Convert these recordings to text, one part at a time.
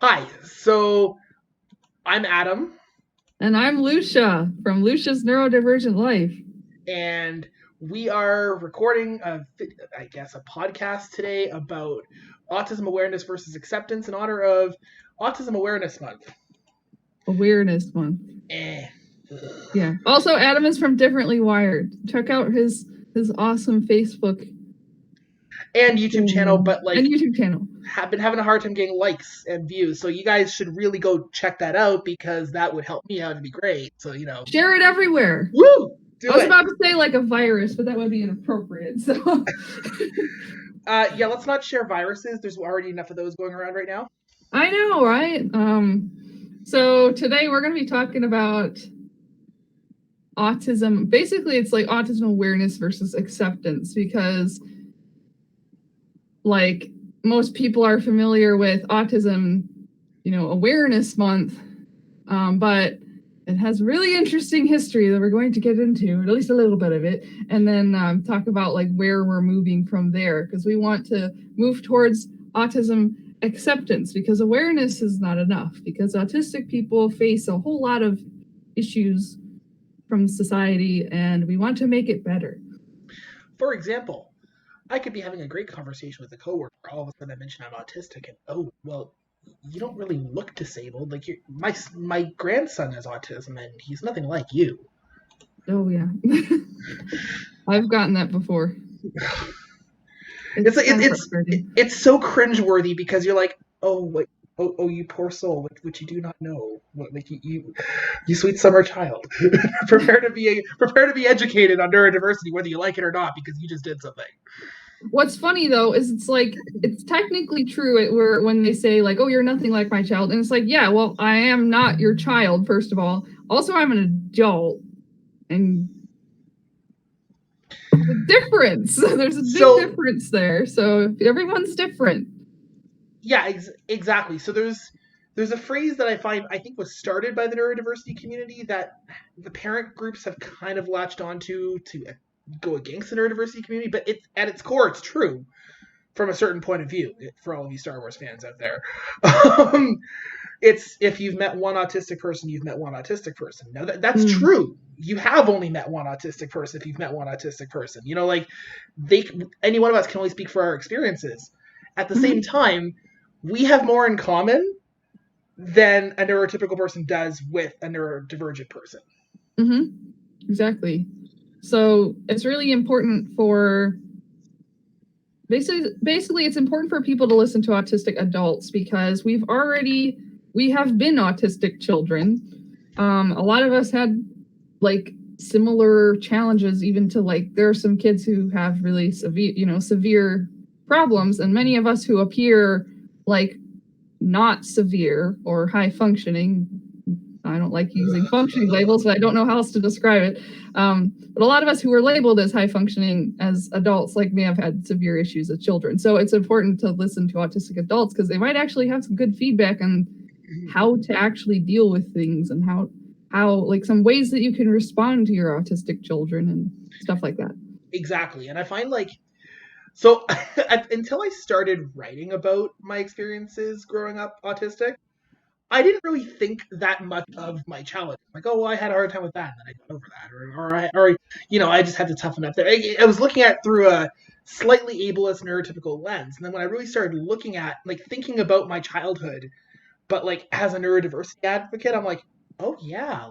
Hi, so I'm Adam, And I'm Lucia from Lucia's Neurodivergent Life. and we are recording a podcast today about autism awareness versus acceptance in honor of Autism Awareness Month. Awareness Month. Eh. Yeah. Also, Adam is from Differently Wired. Check out his awesome Facebook And YouTube channel, but and YouTube channel. Have been having a hard time getting likes and views, so you guys should really go check that out because that would help me out. It'd be great. So share it everywhere. Woo! I was about to say like a virus, but that would be inappropriate. So yeah, let's not share viruses. There's already enough of those going around right now. I know, right? So today we're going to be talking about autism. Basically, it's like autism awareness versus acceptance, because like most people are familiar with Autism, Awareness Month, but it has really interesting history that we're going to get into, at least a little bit of it, and then talk about like where we're moving from there, because we want to move towards autism acceptance, because awareness is not enough, because autistic people face a whole lot of issues from society, and we want to make it better. For example, I could be having a great conversation with a coworker. All of a sudden, I mention I'm autistic, and oh, well, you don't really look disabled. Like my grandson has autism, and he's nothing like you. Oh yeah, I've gotten that before. It's so cringeworthy because you're like, oh, you poor soul, which you do not know. Like you sweet summer child. prepare to be educated on neurodiversity, whether you like it or not, because you just did something. What's funny though is it's technically true when they say like, oh, you're nothing like my child, and it's like, yeah, well, I am not your child, first of all. Also, I'm an adult, and the difference. There's a big difference there. So everyone's different. Yeah, exactly. So there's a phrase that I think was started by the neurodiversity community that the parent groups have kind of latched onto to go against the neurodiversity community, but at its core, it's true from a certain point of view for all of you Star Wars fans out there. It's if you've met one autistic person, you've met one autistic person. Now that's true. You have only met one autistic person if you've met one autistic person. Any one of us can only speak for our experiences. At the same time, we have more in common than a neurotypical person does with a neurodivergent person. Exactly. So it's really important for basically it's important for people to listen to autistic adults, because we have been autistic children. A lot of us had like similar challenges, even to like there are some kids who have really severe problems, and many of us who appear like not severe or high functioning. I don't like using functioning labels, but I don't know how else to describe it. But a lot of us who were labeled as high functioning as adults may have had severe issues as children. So it's important to listen to autistic adults, because they might actually have some good feedback on how to actually deal with things, and how like some ways that you can respond to your autistic children and stuff like that. Exactly. And I find so until I started writing about my experiences growing up autistic, I didn't really think that much of my challenge. Like, oh, well, I had a hard time with that, and then I got over that, or I just had to toughen up there. I was looking at it through a slightly ableist neurotypical lens, and then when I really started looking at thinking about my childhood, but as a neurodiversity advocate, I'm like, oh yeah,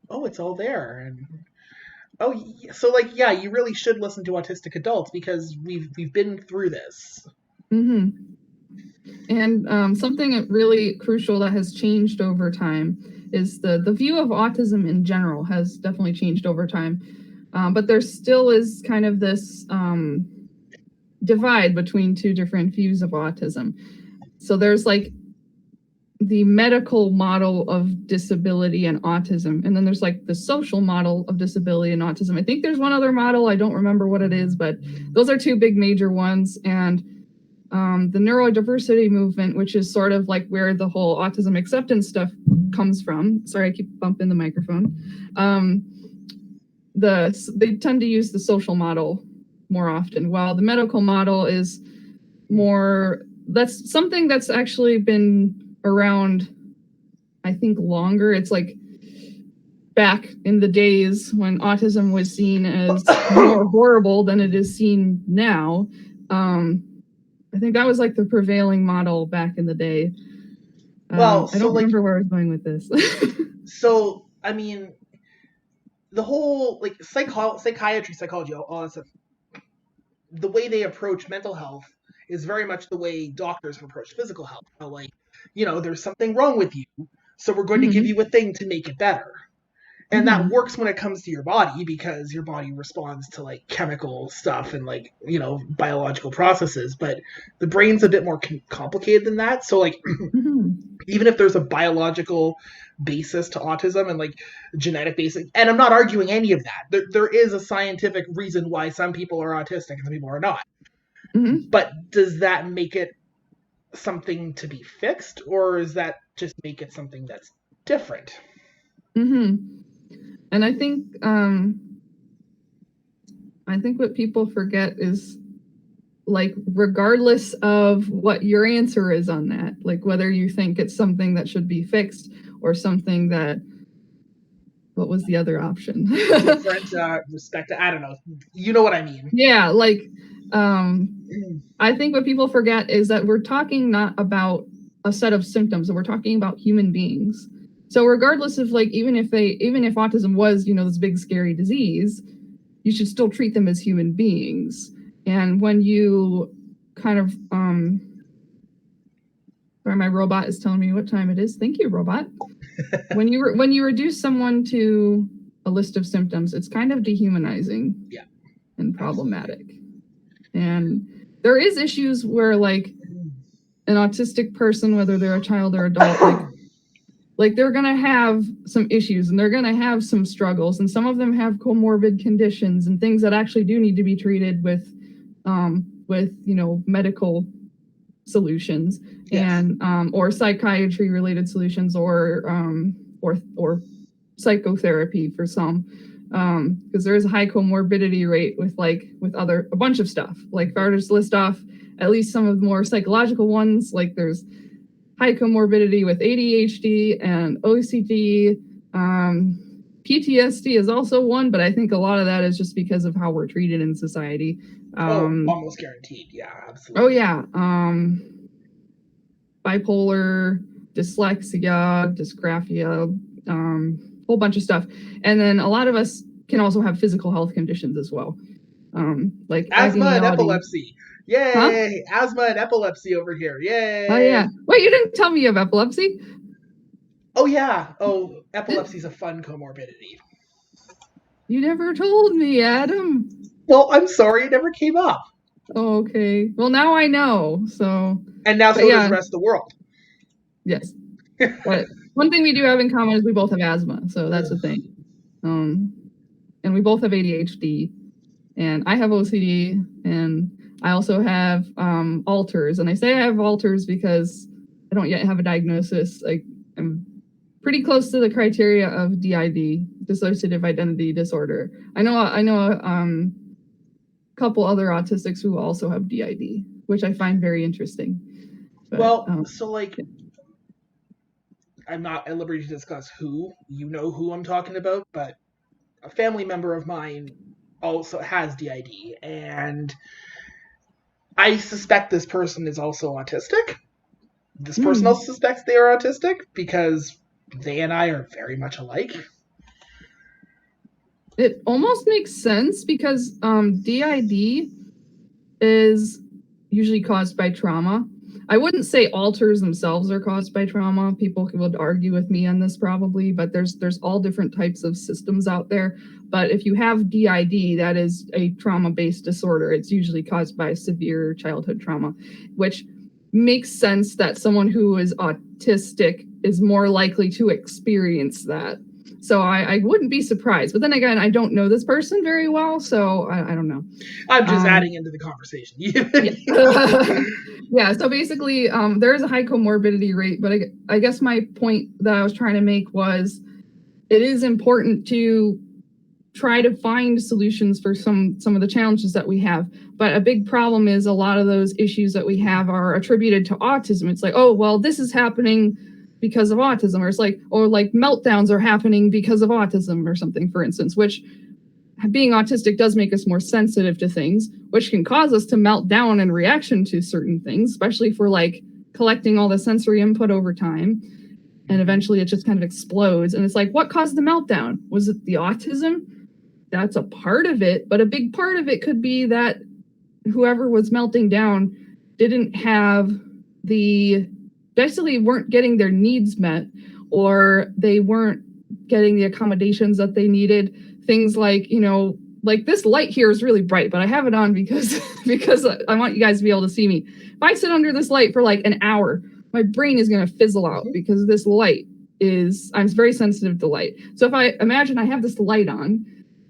it's all there, and so you really should listen to autistic adults, because we've been through this. And something really crucial that has changed over time is the view of autism in general has definitely changed over time. But there still is kind of this divide between two different views of autism. So there's the medical model of disability and autism, and then there's the social model of disability and autism. I think there's one other model, I don't remember what it is, but those are two big major ones. And the neurodiversity movement, which is sort of where the whole autism acceptance stuff comes from. Sorry, I keep bumping the microphone. They tend to use the social model more often, while the medical model is more, that's something that's actually been around, I think, longer. It's like back in the days when autism was seen as more horrible than it is seen now. I think that was like the prevailing model back in the day. Well, I don't remember where I was going with this. So, I mean, the whole like psychiatry, psychology, all that stuff, the way they approach mental health is very much the way doctors have approached physical health. So, like, there's something wrong with you, so we're going to give you a thing to make it better. And that works when it comes to your body, because your body responds to like chemical stuff and like, biological processes. But the brain's a bit more complicated than that. So like, even if there's a biological basis to autism and like genetic basis, and I'm not arguing any of that. There is a scientific reason why some people are autistic and some people are not. But does that make it something to be fixed, or is that just make it something that's different? And I think what people forget is, like, regardless of what your answer is on that, like whether you think it's something that should be fixed or something that, what was the other option? Different, respect, I don't know. You know what I mean? Yeah, like, I think what people forget is that we're talking not about a set of symptoms, we're talking about human beings. So regardless of, like, even if autism was, this big scary disease, you should still treat them as human beings. And when you kind of, sorry, my robot is telling me what time it is. Thank you, robot. When you reduce someone to a list of symptoms, it's kind of dehumanizing and problematic. And there is issues where, like, an autistic person, whether they're a child or adult, like they're going to have some issues and they're going to have some struggles, and some of them have comorbid conditions and things that actually do need to be treated with medical solutions and or psychiatry related solutions or psychotherapy for some, because there is a high comorbidity rate with a bunch of stuff. Like, if I were to just list off at least some of the more psychological ones, like there's high comorbidity with ADHD and OCD. PTSD is also one, but I think a lot of that is just because of how we're treated in society. Almost guaranteed. Yeah, absolutely. Oh, yeah. Bipolar, dyslexia, dysgraphia, whole bunch of stuff. And then a lot of us can also have physical health conditions as well. Like asthma and epilepsy. Yay! Huh? Asthma and epilepsy over here. Yay! Oh, yeah. Wait, you didn't tell me you have epilepsy? Oh, yeah. Oh, epilepsy's a fun comorbidity. You never told me, Adam. Well, I'm sorry, it never came up. Oh, okay. Well, now I know, so... And now so does the rest of the world. Yes. But one thing we do have in common is we both have asthma, so that's the thing. And we both have ADHD, and I have OCD, and I also have alters. And I say I have alters because I don't yet have a diagnosis. Like, I'm pretty close to the criteria of DID, dissociative identity disorder. I know a couple other autistics who also have DID, which I find very interesting. But, so like, I'm not at liberty to discuss who I'm talking about, but a family member of mine also has DID, and I suspect this person is also autistic. This person also suspects they are autistic because they and I are very much alike. It almost makes sense because DID is usually caused by trauma. I wouldn't say alters themselves are caused by trauma. People would argue with me on this probably, but there's all different types of systems out there. But if you have DID, that is a trauma-based disorder. It's usually caused by severe childhood trauma, which makes sense that someone who is autistic is more likely to experience that. So I wouldn't be surprised. But then again, I don't know this person very well, so I don't know. I'm just adding into the conversation. Yeah, so basically, there is a high comorbidity rate, but I guess my point that I was trying to make was it is important to try to find solutions for some of the challenges that we have. But a big problem is a lot of those issues that we have are attributed to autism. It's like, oh, well, this is happening because of autism, or it's like, or like meltdowns are happening because of autism or something, for instance, which being autistic does make us more sensitive to things, which can cause us to melt down in reaction to certain things, especially if we're like collecting all the sensory input over time. And eventually it just kind of explodes. And it's like, what caused the meltdown? Was it the autism? That's a part of it. But a big part of it could be that whoever was melting down didn't have basically weren't getting their needs met, or they weren't getting the accommodations that they needed. Things like, like this light here is really bright, but I have it on because I want you guys to be able to see me. If I sit under this light for like an hour, my brain is going to fizzle out because this light I'm very sensitive to light. So if I imagine I have this light on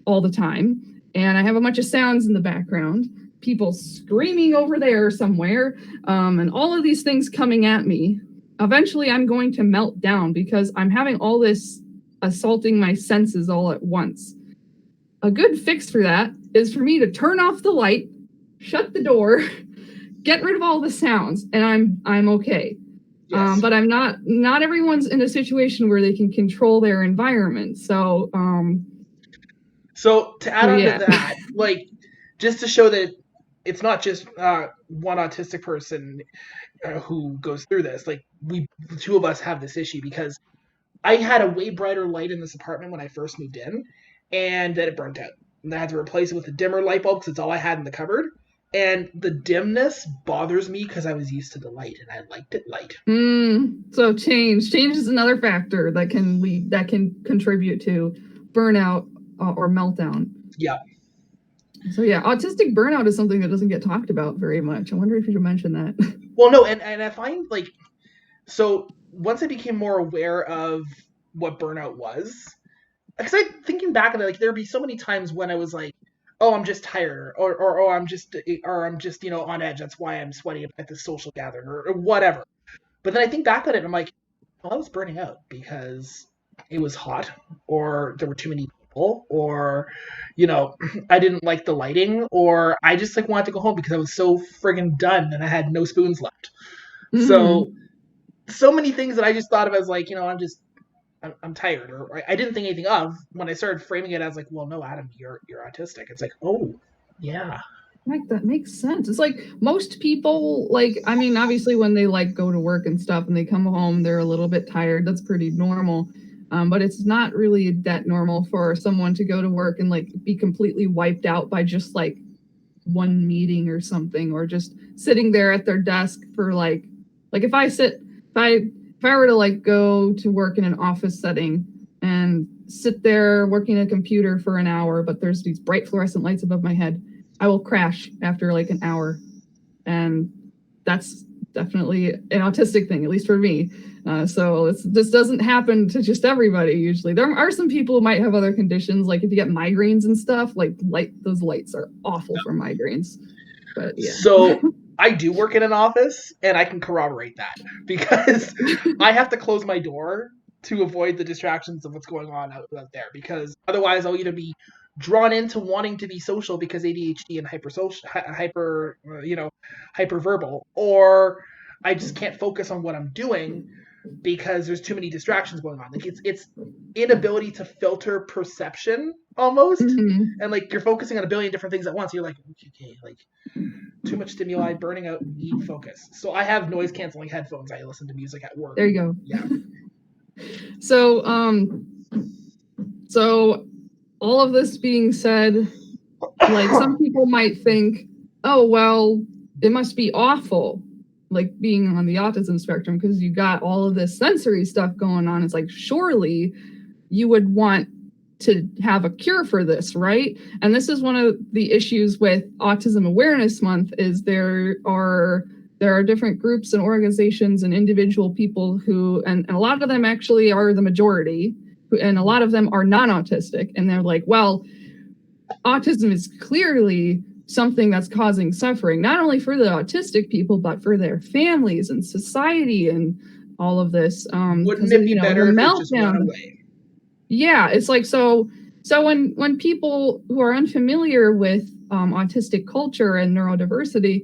all the time and I have a bunch of sounds in the background, people screaming over there somewhere, and all of these things coming at me, eventually I'm going to melt down because I'm having all this assaulting my senses all at once. A good fix for that is for me to turn off the light, shut the door, get rid of all the sounds, and I'm okay. Yes. But I'm not everyone's in a situation where they can control their environment. So to add on to that, like, just to show that it's not just one autistic person who goes through this, like the two of us have this issue, because I had a way brighter light in this apartment when I first moved in, and then it burnt out. And I had to replace it with a dimmer light bulb because it's all I had in the cupboard. And the dimness bothers me because I was used to the light and I liked it light. So change is another factor that can contribute to burnout or meltdown. Yeah. So yeah, autistic burnout is something that doesn't get talked about very much. I wonder if you should mention that. Well, no, and I find like, so once I became more aware of what burnout was, because thinking back on it, like there'd be so many times when I was like, oh, I'm just tired, or I'm just on edge. That's why I'm sweaty at this social gathering or whatever. But then I think back on it and I'm like, well, I was burning out because it was hot, or there were too many people, or, I didn't like the lighting, or I just like wanted to go home because I was so friggin' done and I had no spoons left. Mm-hmm. So many things that I just thought of as like, I'm tired, or I didn't think anything of when I started framing it as like, well, no, Adam, you're autistic. It's like, oh, yeah. Like, that makes sense. It's like most people, like, I mean, obviously when they like go to work and stuff and they come home, they're a little bit tired. That's pretty normal. But it's not really that normal for someone to go to work and like be completely wiped out by just like one meeting or something, or just sitting there at their desk for like if I were to like go to work in an office setting and sit there working a computer for an hour, but there's these bright fluorescent lights above my head, I will crash after like an hour. And that's definitely an autistic thing, at least for me. So this doesn't happen to just everybody usually. There are some people who might have other conditions, like if you get migraines and stuff, like those lights are awful for migraines. But yeah. So I do work in an office, and I can corroborate that, because I have to close my door to avoid the distractions of what's going on out there, because otherwise I'll either be drawn into wanting to be social because ADHD and hyperverbal, or I just can't focus on what I'm doing because there's too many distractions going on. Like it's inability to filter perception almost. Mm-hmm. And like you're focusing on a billion different things at once. You're like, okay, like too much stimuli, burning out, need focus. So I have noise canceling headphones. I listen to music at work. There you go. Yeah. So all of this being said, like some people might think, oh, well, it must be awful, like being on the autism spectrum, because you got all of this sensory stuff going on. It's like, surely you would want to have a cure for this, right? And this is one of the issues with Autism Awareness Month, is there are different groups and organizations and individual people who, and a lot of them actually are the majority, and a lot of them are non-autistic, and they're like, well, autism is clearly something that's causing suffering, not only for the autistic people, but for their families and society and all of this. Wouldn't it be better if it just went away? Yeah, it's like, so So when people who are unfamiliar with autistic culture and neurodiversity,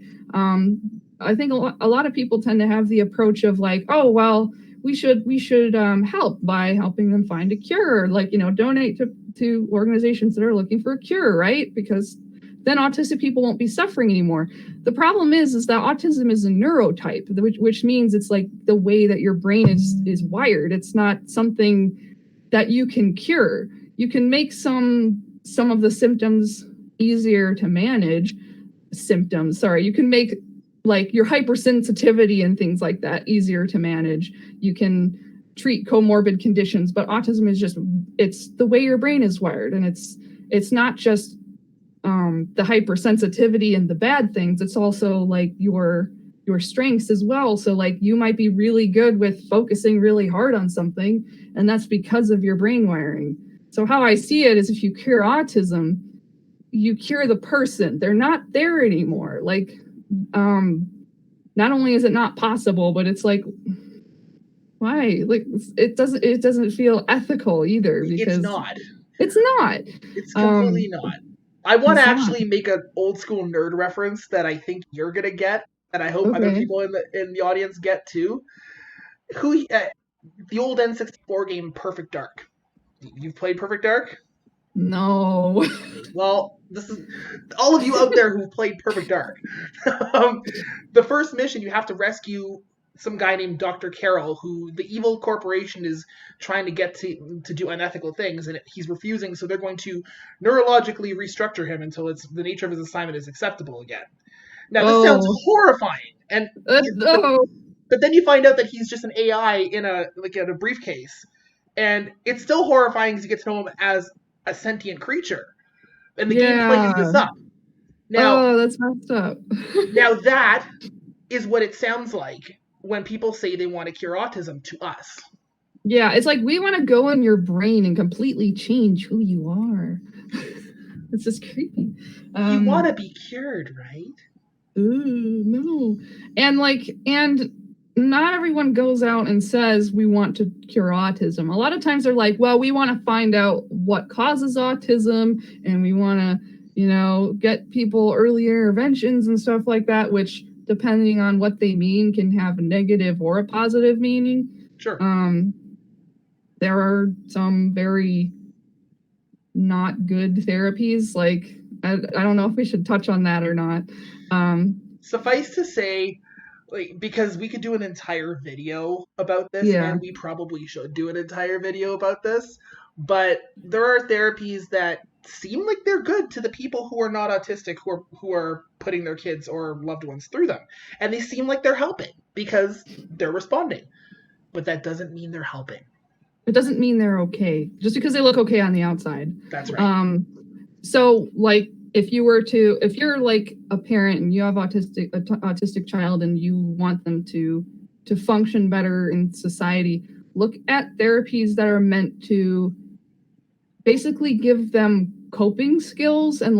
I think a lot of people tend to have the approach of like, oh, well, we should help by helping them find a cure, like, donate to organizations that are looking for a cure, right? Because then autistic people won't be suffering anymore. The problem is that autism is a neurotype, which means it's like the way that your brain is wired. It's not something that you can cure. You can make some of the symptoms easier to manage. You can make like your hypersensitivity and things like that easier to manage. You can treat comorbid conditions, but autism is it's the way your brain is wired, and it's not just the hypersensitivity and the bad things. It's also like your strengths as well. So like you might be really good with focusing really hard on something, and that's because of your brain wiring. So how I see it is, if you cure autism, you cure the person. They're not there anymore. Like, not only is it not possible, but it's like, why? Like, it doesn't feel ethical either, because it's not. It's completely not. I want to actually make an old school nerd reference that I think you're gonna get, and I hope other people in the audience get too. The old N64 game Perfect Dark. You've played Perfect Dark? No. Well, this is all of you out there who've played Perfect Dark. The first mission, you have to rescue some guy named Dr. Carroll, who the evil corporation is trying to get to do unethical things, and he's refusing, so they're going to neurologically restructure him until the nature of his assignment is acceptable again. Now, this sounds horrifying, and but then you find out that he's just an AI in a briefcase, and it's still horrifying because you get to know him as a sentient creature, and the game plays this up. Now, that's messed up. Now that is what it sounds like when people say they want to cure autism to us. Yeah, it's like, we want to go in your brain and completely change who you are. It's just creepy. You want to be cured, right? Ooh, no. And not everyone goes out and says we want to cure autism. A lot of times they're like, well, we want to find out what causes autism, and we want to, get people early interventions and stuff like that, which, depending on what they mean, can have a negative or a positive meaning. Sure. There are some very not good therapies. Like, I don't know if we should touch on that or not. Suffice to say, because we could do an entire video about this, and we probably should do an entire video about this, but there are therapies that seem like they're good to the people who are not autistic, who are putting their kids or loved ones through them, and they seem like they're helping because they're responding, but that doesn't mean they're helping. It doesn't mean they're okay just because they look okay on the outside. That's right. So like, if you're like a parent and you have autistic child and you want them to function better in society, look at therapies that are meant to basically give them coping skills and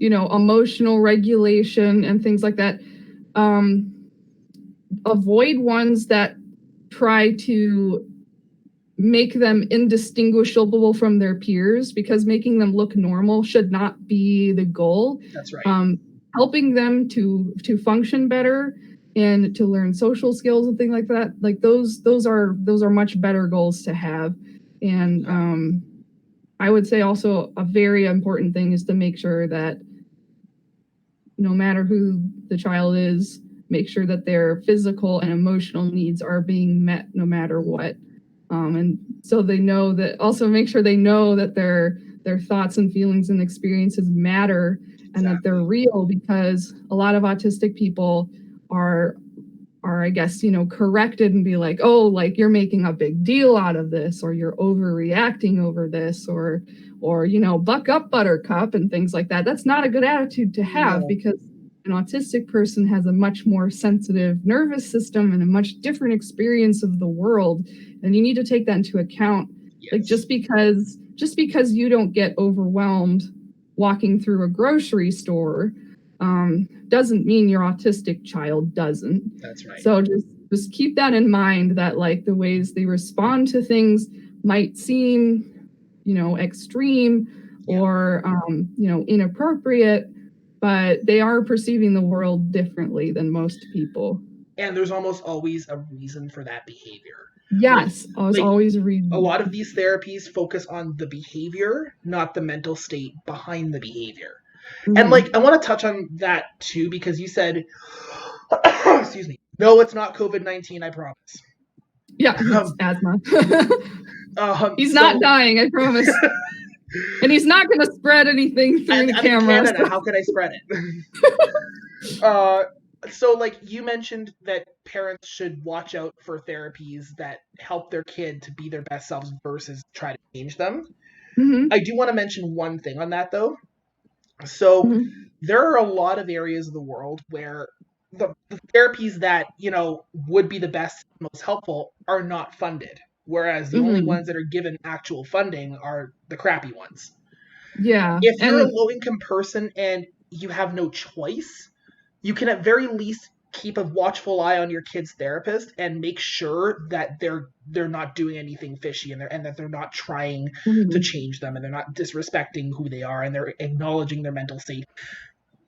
emotional regulation and things like that. Avoid ones that try to make them indistinguishable from their peers, because making them look normal should not be the goal. That's right. Helping them to function better and to learn social skills and things like that, like those are much better goals to have. And I would say also a very important thing is to make sure that no matter who the child is, make sure that their physical and emotional needs are being met no matter what. And so they know that, also make sure they know that their thoughts and feelings and experiences matter, and that they're real, because a lot of autistic people are I guess, corrected and be like, oh, like, you're making a big deal out of this, or you're overreacting over this, or buck up, buttercup, and things like that. That's not a good attitude to have, because an autistic person has a much more sensitive nervous system and a much different experience of the world, and you need to take that into account. Yes. Like, just because you don't get overwhelmed walking through a grocery store doesn't mean your autistic child doesn't. That's right. So just keep that in mind, that like the ways they respond to things might seem extreme or, inappropriate, but they are perceiving the world differently than most people. And there's almost always a reason for that behavior. Yes, always a reason. A lot of these therapies focus on the behavior, not the mental state behind the behavior. Mm-hmm. And I want to touch on that too, because you said, excuse me, no, it's not COVID-19, I promise. Yeah, it's asthma. He's not dying, I promise. And he's not going to spread anything through the camera. In Canada, how could I spread it? So you mentioned that parents should watch out for therapies that help their kid to be their best selves versus try to change them. Mm-hmm. I do want to mention one thing on that, though. So there are a lot of areas of the world where the therapies that, would be the best, most helpful are not funded. Whereas the only ones that are given actual funding are the crappy ones. Yeah. If you're a low-income person and you have no choice, you can at very least keep a watchful eye on your kid's therapist and make sure that they're not doing anything fishy and that they're not trying to change them and they're not disrespecting who they are and they're acknowledging their mental state.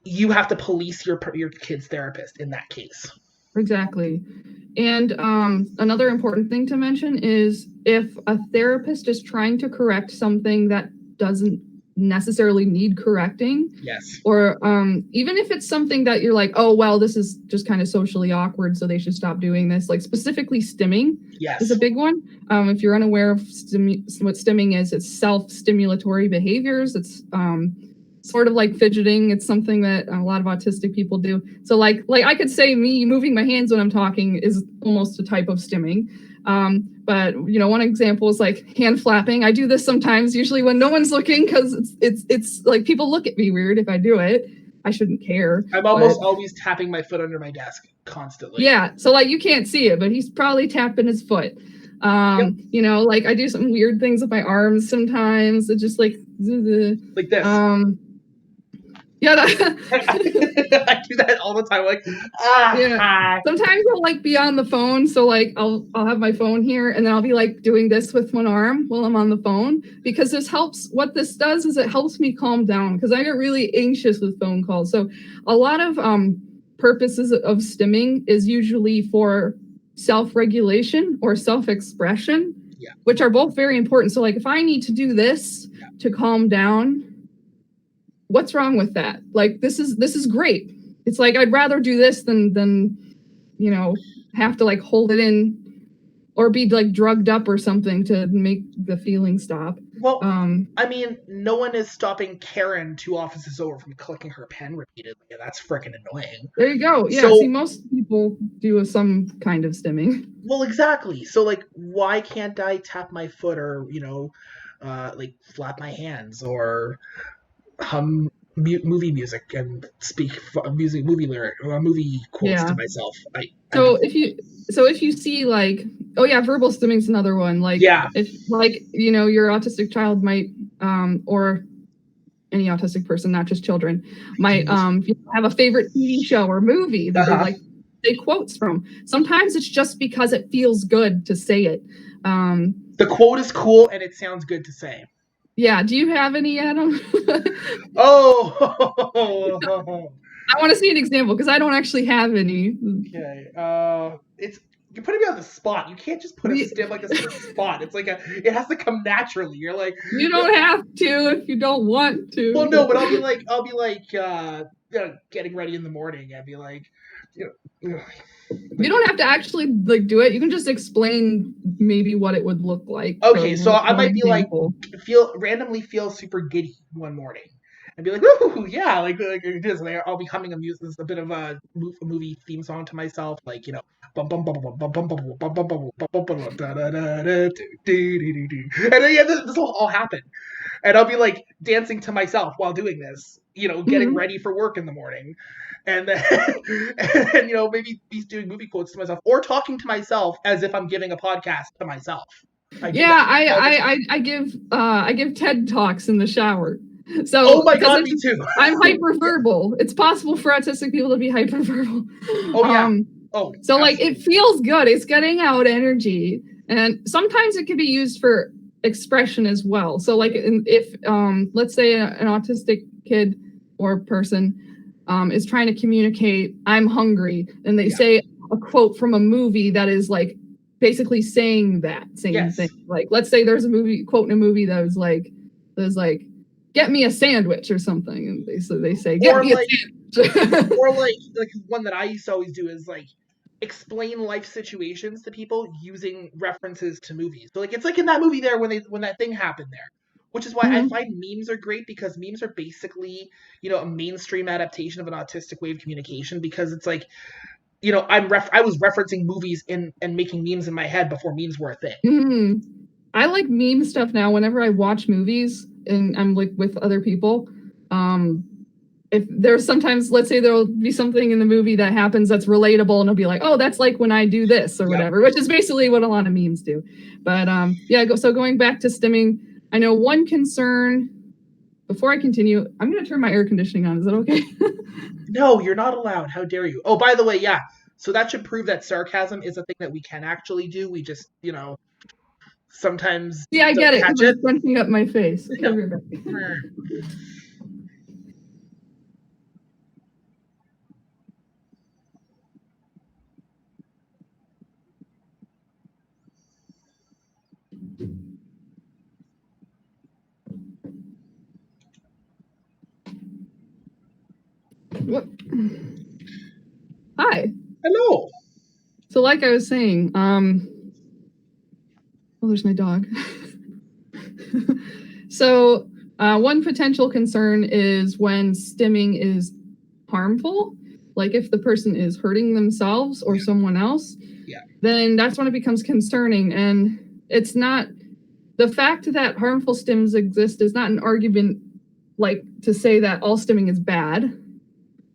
You have to police your kid's therapist in that case. Exactly. And another important thing to mention is if a therapist is trying to correct something that doesn't necessarily need correcting. Yes. Or even if it's something that you're like, oh, well, this is just kind of socially awkward, so they should stop doing this. Specifically stimming is a big one. If you're unaware of what stimming is, it's self-stimulatory behaviors. It's sort of like fidgeting. It's something that a lot of autistic people do. So like I could say me moving my hands when I'm talking is almost a type of stimming. But one example is hand flapping. I do this sometimes, usually when no one's looking, because it's like people look at me weird if I do it. I shouldn't care. I'm almost always tapping my foot under my desk constantly. Yeah, so you can't see it, but he's probably tapping his foot. I do some weird things with my arms sometimes. It's just like this. Yeah, I do that all the time. Yeah. Sometimes I'll be on the phone, so I'll have my phone here, and then I'll be doing this with one arm while I'm on the phone, because this helps. What this does is it helps me calm down because I get really anxious with phone calls. So a lot of purposes of stimming is usually for self-regulation or self-expression, which are both very important. So if I need to do this to calm down, what's wrong with that? This is great. It's I'd rather do this than have to hold it in or be drugged up or something to make the feeling stop. Well, no one is stopping Karen 2 offices over from clicking her pen repeatedly. That's freaking annoying. There you go. Yeah, see, most people do some kind of stimming. Well, exactly. So why can't I tap my foot or flap my hands or hum movie music and speak movie quotes to myself? If you see verbal stimming is another one. If your autistic child might or any autistic person, not just children, might have a favorite TV show or movie that they say quotes from. Sometimes it's just because it feels good to say it. The quote is cool and it sounds good to say. Yeah. Do you have any, Adam? Oh. I want to see an example because I don't actually have any. Okay. You're putting me on the spot. You can't just put a stim like this on the spot. It's it has to come naturally. You're you don't have to if you don't want to. Well, no, but I'll be getting ready in the morning. I'd be you don't have to actually do it. You can just explain maybe what it would look like. Okay, so I might be randomly feel super giddy one morning and be ooh, yeah, this. I'll be humming a bit of a movie theme song to myself, bum bum bum bum bum bum bum bum bum bum bum da da da da and then this will all happen, and I'll be dancing to myself while doing this, getting ready for work in the morning. And then, maybe be doing movie quotes to myself or talking to myself as if I'm giving a podcast to myself. I give TED Talks in the shower. So, oh my God, me too. I'm hyperverbal. It's possible for autistic people to be hyperverbal. Oh yeah. So absolutely. It feels good. It's getting out energy, and sometimes it can be used for expression as well. So like if let's say an autistic kid or person is trying to communicate, I'm hungry, and they say a quote from a movie that is like basically saying that same thing. Like, let's say there's a quote in a movie that was like, get me a sandwich or something, and they say get me a sandwich. Or like one that I used to always do is like explain life situations to people using references to movies. So like it's like in that movie there when that thing happened there. Which is why I find memes are great, because memes are basically, a mainstream adaptation of an autistic way of communication, because it's like, I was referencing movies and making memes in my head before memes were a thing. I like meme stuff now whenever I watch movies and I'm like with other people. If there's sometimes, let's say there'll be something in the movie that happens that's relatable, and it'll be like, oh, that's like when I do this or whatever, which is basically what a lot of memes do. But so going back to stimming, I know one concern, before I continue, I'm going to turn my air conditioning on. Is that okay? No, you're not allowed. How dare you? Oh, by the way, so that should prove that sarcasm is a thing that we can actually do. We just, sometimes I get it. It's crunching up my face. No. What? Hi. Hello. So like I was saying, there's my dog. So one potential concern is when stimming is harmful, like if the person is hurting themselves or someone else, then that's when it becomes concerning. And it's not, the fact that harmful stims exist is not an argument like to say that all stimming is bad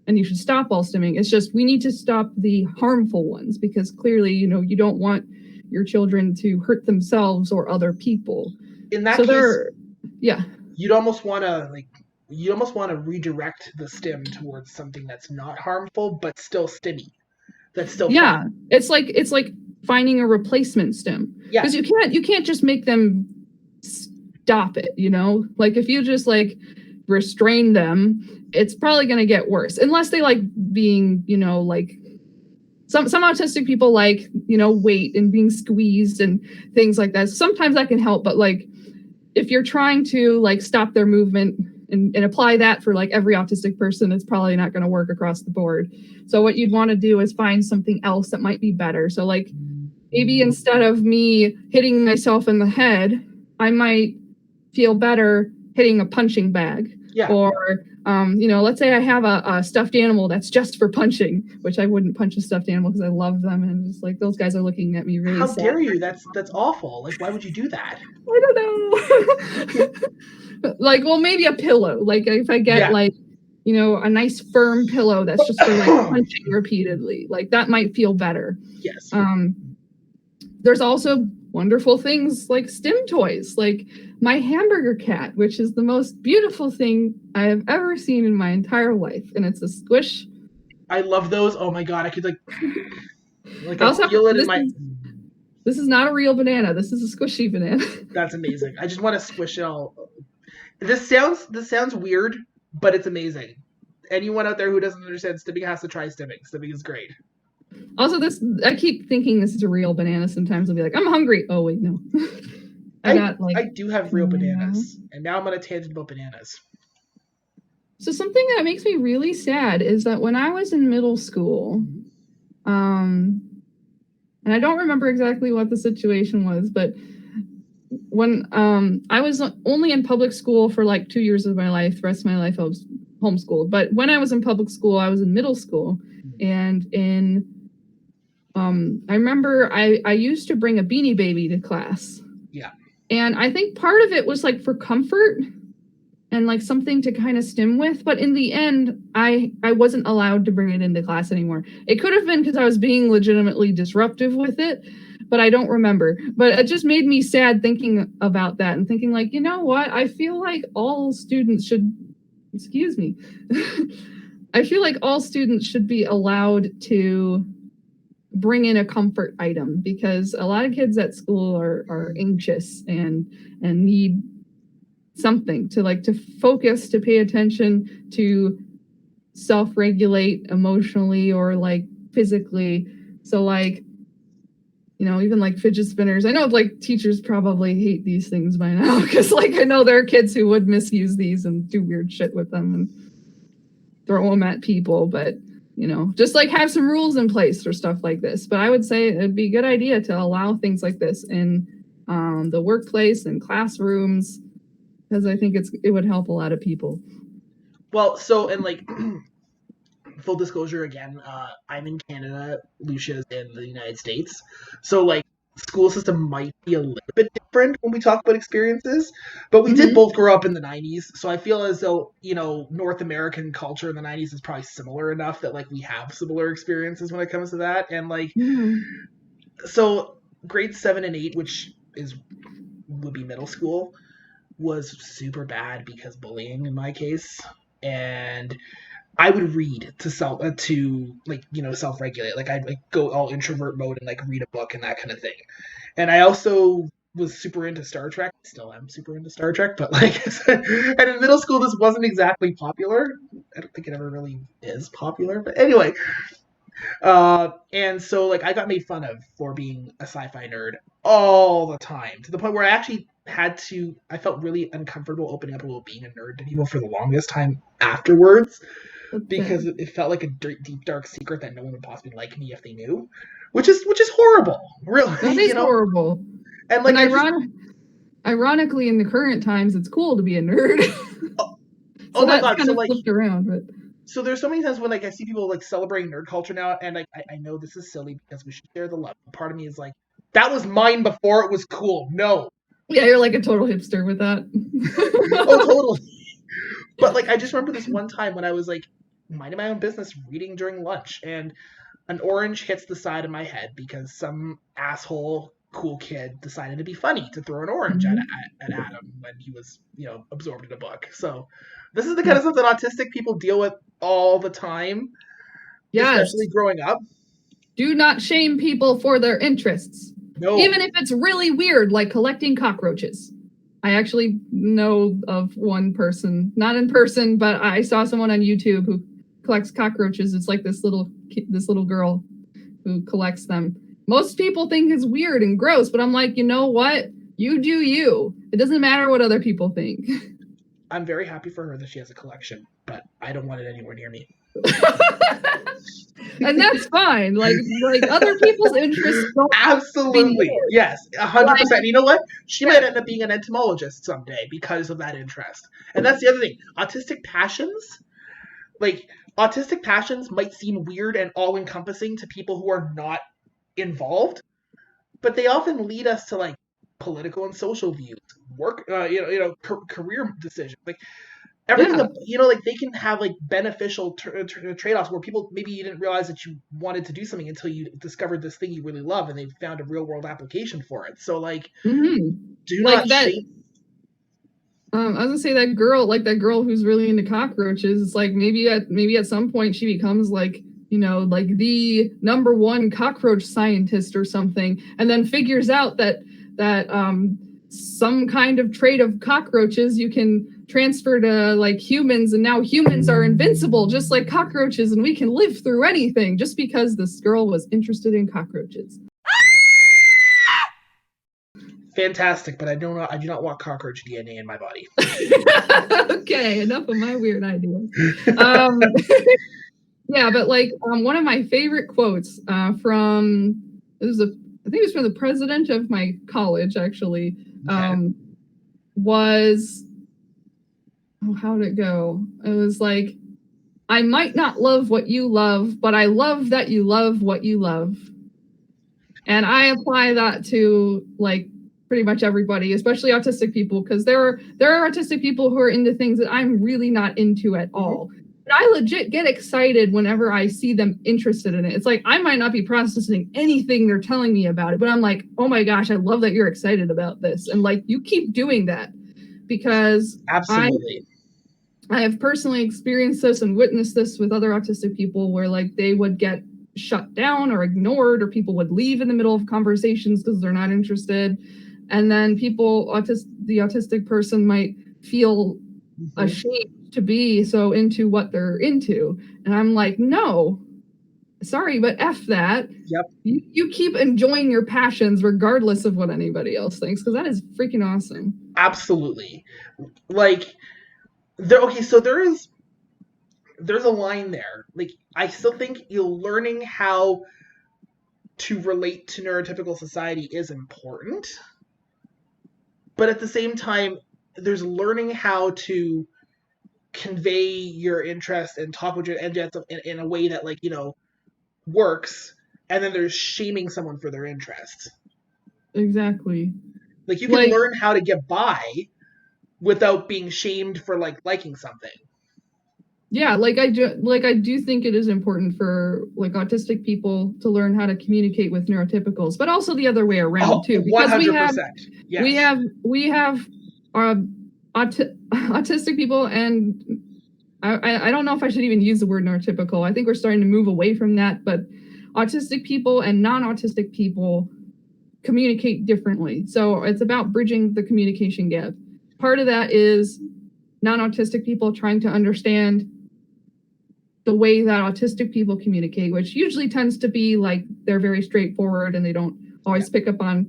and you should stop all stimming. It's just we need to stop the harmful ones, because clearly, you don't want your children to hurt themselves or other people. In that case, you'd almost want to redirect the stim towards something that's not harmful but still stimmy. That's still fun. It's like finding a replacement stim, because you can't just make them stop it. Like if you just like restrain them, it's probably going to get worse, unless they like being, like some autistic people like, weight and being squeezed and things like that. Sometimes that can help, but like if you're trying to like stop their movement and apply that for like every autistic person, it's probably not going to work across the board. So what you'd want to do is find something else that might be better. So like maybe instead of me hitting myself in the head, I might feel better hitting a punching bag. Or, let's say I have a stuffed animal that's just for punching, which I wouldn't punch a stuffed animal because I love them. And just like, those guys are looking at me really How sad. dare you? That's awful. Like, why would you do that? I don't know. Like, well, maybe a pillow. Like if I get like, a nice firm pillow that's just for like punching repeatedly, like that might feel better. Yes. There's also wonderful things like stim toys, like my hamburger cat, which is the most beautiful thing I have ever seen in my entire life. And it's a squish. I love those. Oh my God. I could I feel it in my... This is not a real banana. This is a squishy banana. That's amazing. I just want to squish it all. This sounds weird, but it's amazing. Anyone out there who doesn't understand stimming has to try stimming. Stimming is great. Also, I keep thinking this is a real banana. Sometimes I'll be like, I'm hungry. Oh, wait, no. I do have real bananas. And now I'm on a tangent about bananas. So something that makes me really sad is that when I was in middle school, and I don't remember exactly what the situation was, but when I was only in public school for like 2 years of my life, the rest of my life I was homeschooled. But when I was in public school, I was in middle school. And I remember I used to bring a Beanie Baby to class. Yeah. And I think part of it was like for comfort and like something to kind of stim with. But in the end, I wasn't allowed to bring it into class anymore. It could have been because I was being legitimately disruptive with it, but I don't remember. But it just made me sad thinking about that and thinking like, you know what? I feel like all students should, I feel like all students should be allowed to bring in a comfort item, because a lot of kids at school are anxious and need something to like to focus, to pay attention, to self-regulate emotionally or like physically. So like, you know, even like fidget spinners. I know like teachers probably hate these things by now, because like I know there are kids who would misuse these and do weird shit with them and throw them at people, but you know, just like have some rules in place for stuff like this. But I would say it'd be a good idea to allow things like this in the workplace and classrooms, because I think it would help a lot of people. Well, so, and like, full disclosure again, I'm in Canada, LUSHIA'S in the United States. So like, school system might be a little bit different when we talk about experiences, but we did both grow up in the 90s, so I feel as though, you know, North American culture in the 90s is probably similar enough that like we have similar experiences when it comes to that. And like, so grades 7 and 8, which would be middle school, was super bad because bullying in my case, and I would read to self-regulate. Like I'd like go all introvert mode and like read a book and that kind of thing. And I also was super into Star Trek. Still am super into Star Trek, but like, and in middle school this wasn't exactly popular. I don't think it ever really is popular, but anyway. And so like I got made fun of for being a sci-fi nerd all the time, to the point where I felt really uncomfortable opening up about being a nerd to people for the longest time afterwards, because it felt like a deep dark secret that no one would possibly like me if they knew, which is horrible, really. That is horrible. And like, ironically, in the current times, it's cool to be a nerd. Oh my god! Kind of flipped around, but so there's so many times when like I see people like celebrating nerd culture now, and like I know this is silly because we should share the love. Part of me is like, that was mine before it was cool. No. Yeah, you're like a total hipster with that. Oh, totally. But like, I just remember this one time when I was like minding my own business, reading during lunch, and an orange hits the side of my head because some asshole cool kid decided to be funny to throw an orange at Adam when he was, you know, absorbed in a book. So this is the kind of stuff that autistic people deal with all the time, especially growing up. Do not shame people for their interests. No. Even if it's really weird, like collecting cockroaches. I actually know of one person, not in person, but I saw someone on YouTube who collects cockroaches. It's like this little girl who collects them. Most people think it's weird and gross, but I'm like, you know what? You do you. It doesn't matter what other people think. I'm very happy for her that she has a collection, but I don't want it anywhere near me. And that's fine. Like other people's interests don't. Absolutely. Yes, 100%. You know what? She might end up being an entomologist someday because of that interest. And that's the other thing. Autistic passions might seem weird and all-encompassing to people who are not involved, but they often lead us to like political and social views, work, career decisions, like everything. Like they can have like beneficial trade-offs where people, maybe you didn't realize that you wanted to do something until you discovered this thing you really love and they found a real-world application for it. So like, do not shame. I was gonna say that girl who's really into cockroaches. It's like maybe at some point she becomes like, you know, like the #1 cockroach scientist or something, and then figures out that some kind of trait of cockroaches you can transfer to like humans, and now humans are invincible just like cockroaches, and we can live through anything just because this girl was interested in cockroaches. Fantastic, but I do not want cockroach DNA in my body. Okay, enough of my weird ideas. Yeah, but like one of my favorite quotes I think it was from the president of my college, actually, was, how'd it go? It was like, I might not love what you love, but I love that you love what you love. And I apply that to like pretty much everybody, especially autistic people, because there are autistic people who are into things that I'm really not into at all. And I legit get excited whenever I see them interested in it. It's like, I might not be processing anything they're telling me about it, but I'm like, oh my gosh, I love that you're excited about this. And like, you keep doing that, because absolutely. I have personally experienced this and witnessed this with other autistic people where like they would get shut down or ignored, or people would leave in the middle of conversations because they're not interested. And then the autistic person might feel ashamed to be so into what they're into. And I'm like, no, sorry, but F that. Yep. You keep enjoying your passions regardless of what anybody else thinks, because that is freaking awesome. Absolutely. Like, so there's a line there. Like, I still think learning how to relate to neurotypical society is important. But at the same time, there's learning how to convey your interest and talk with your in a way that, like, works. And then there's shaming someone for their interests. Exactly. Like, you can learn how to get by without being shamed for, like, liking something. Yeah, I do think it is important for, like, autistic people to learn how to communicate with neurotypicals, but also the other way around too. Because 100%. we have autistic people, and I don't know if I should even use the word neurotypical. I think we're starting to move away from that, but autistic people and non-autistic people communicate differently. So it's about bridging the communication gap. Part of that is non-autistic people trying to understand the way that autistic people communicate, which usually tends to be like they're very straightforward and they don't always pick up on,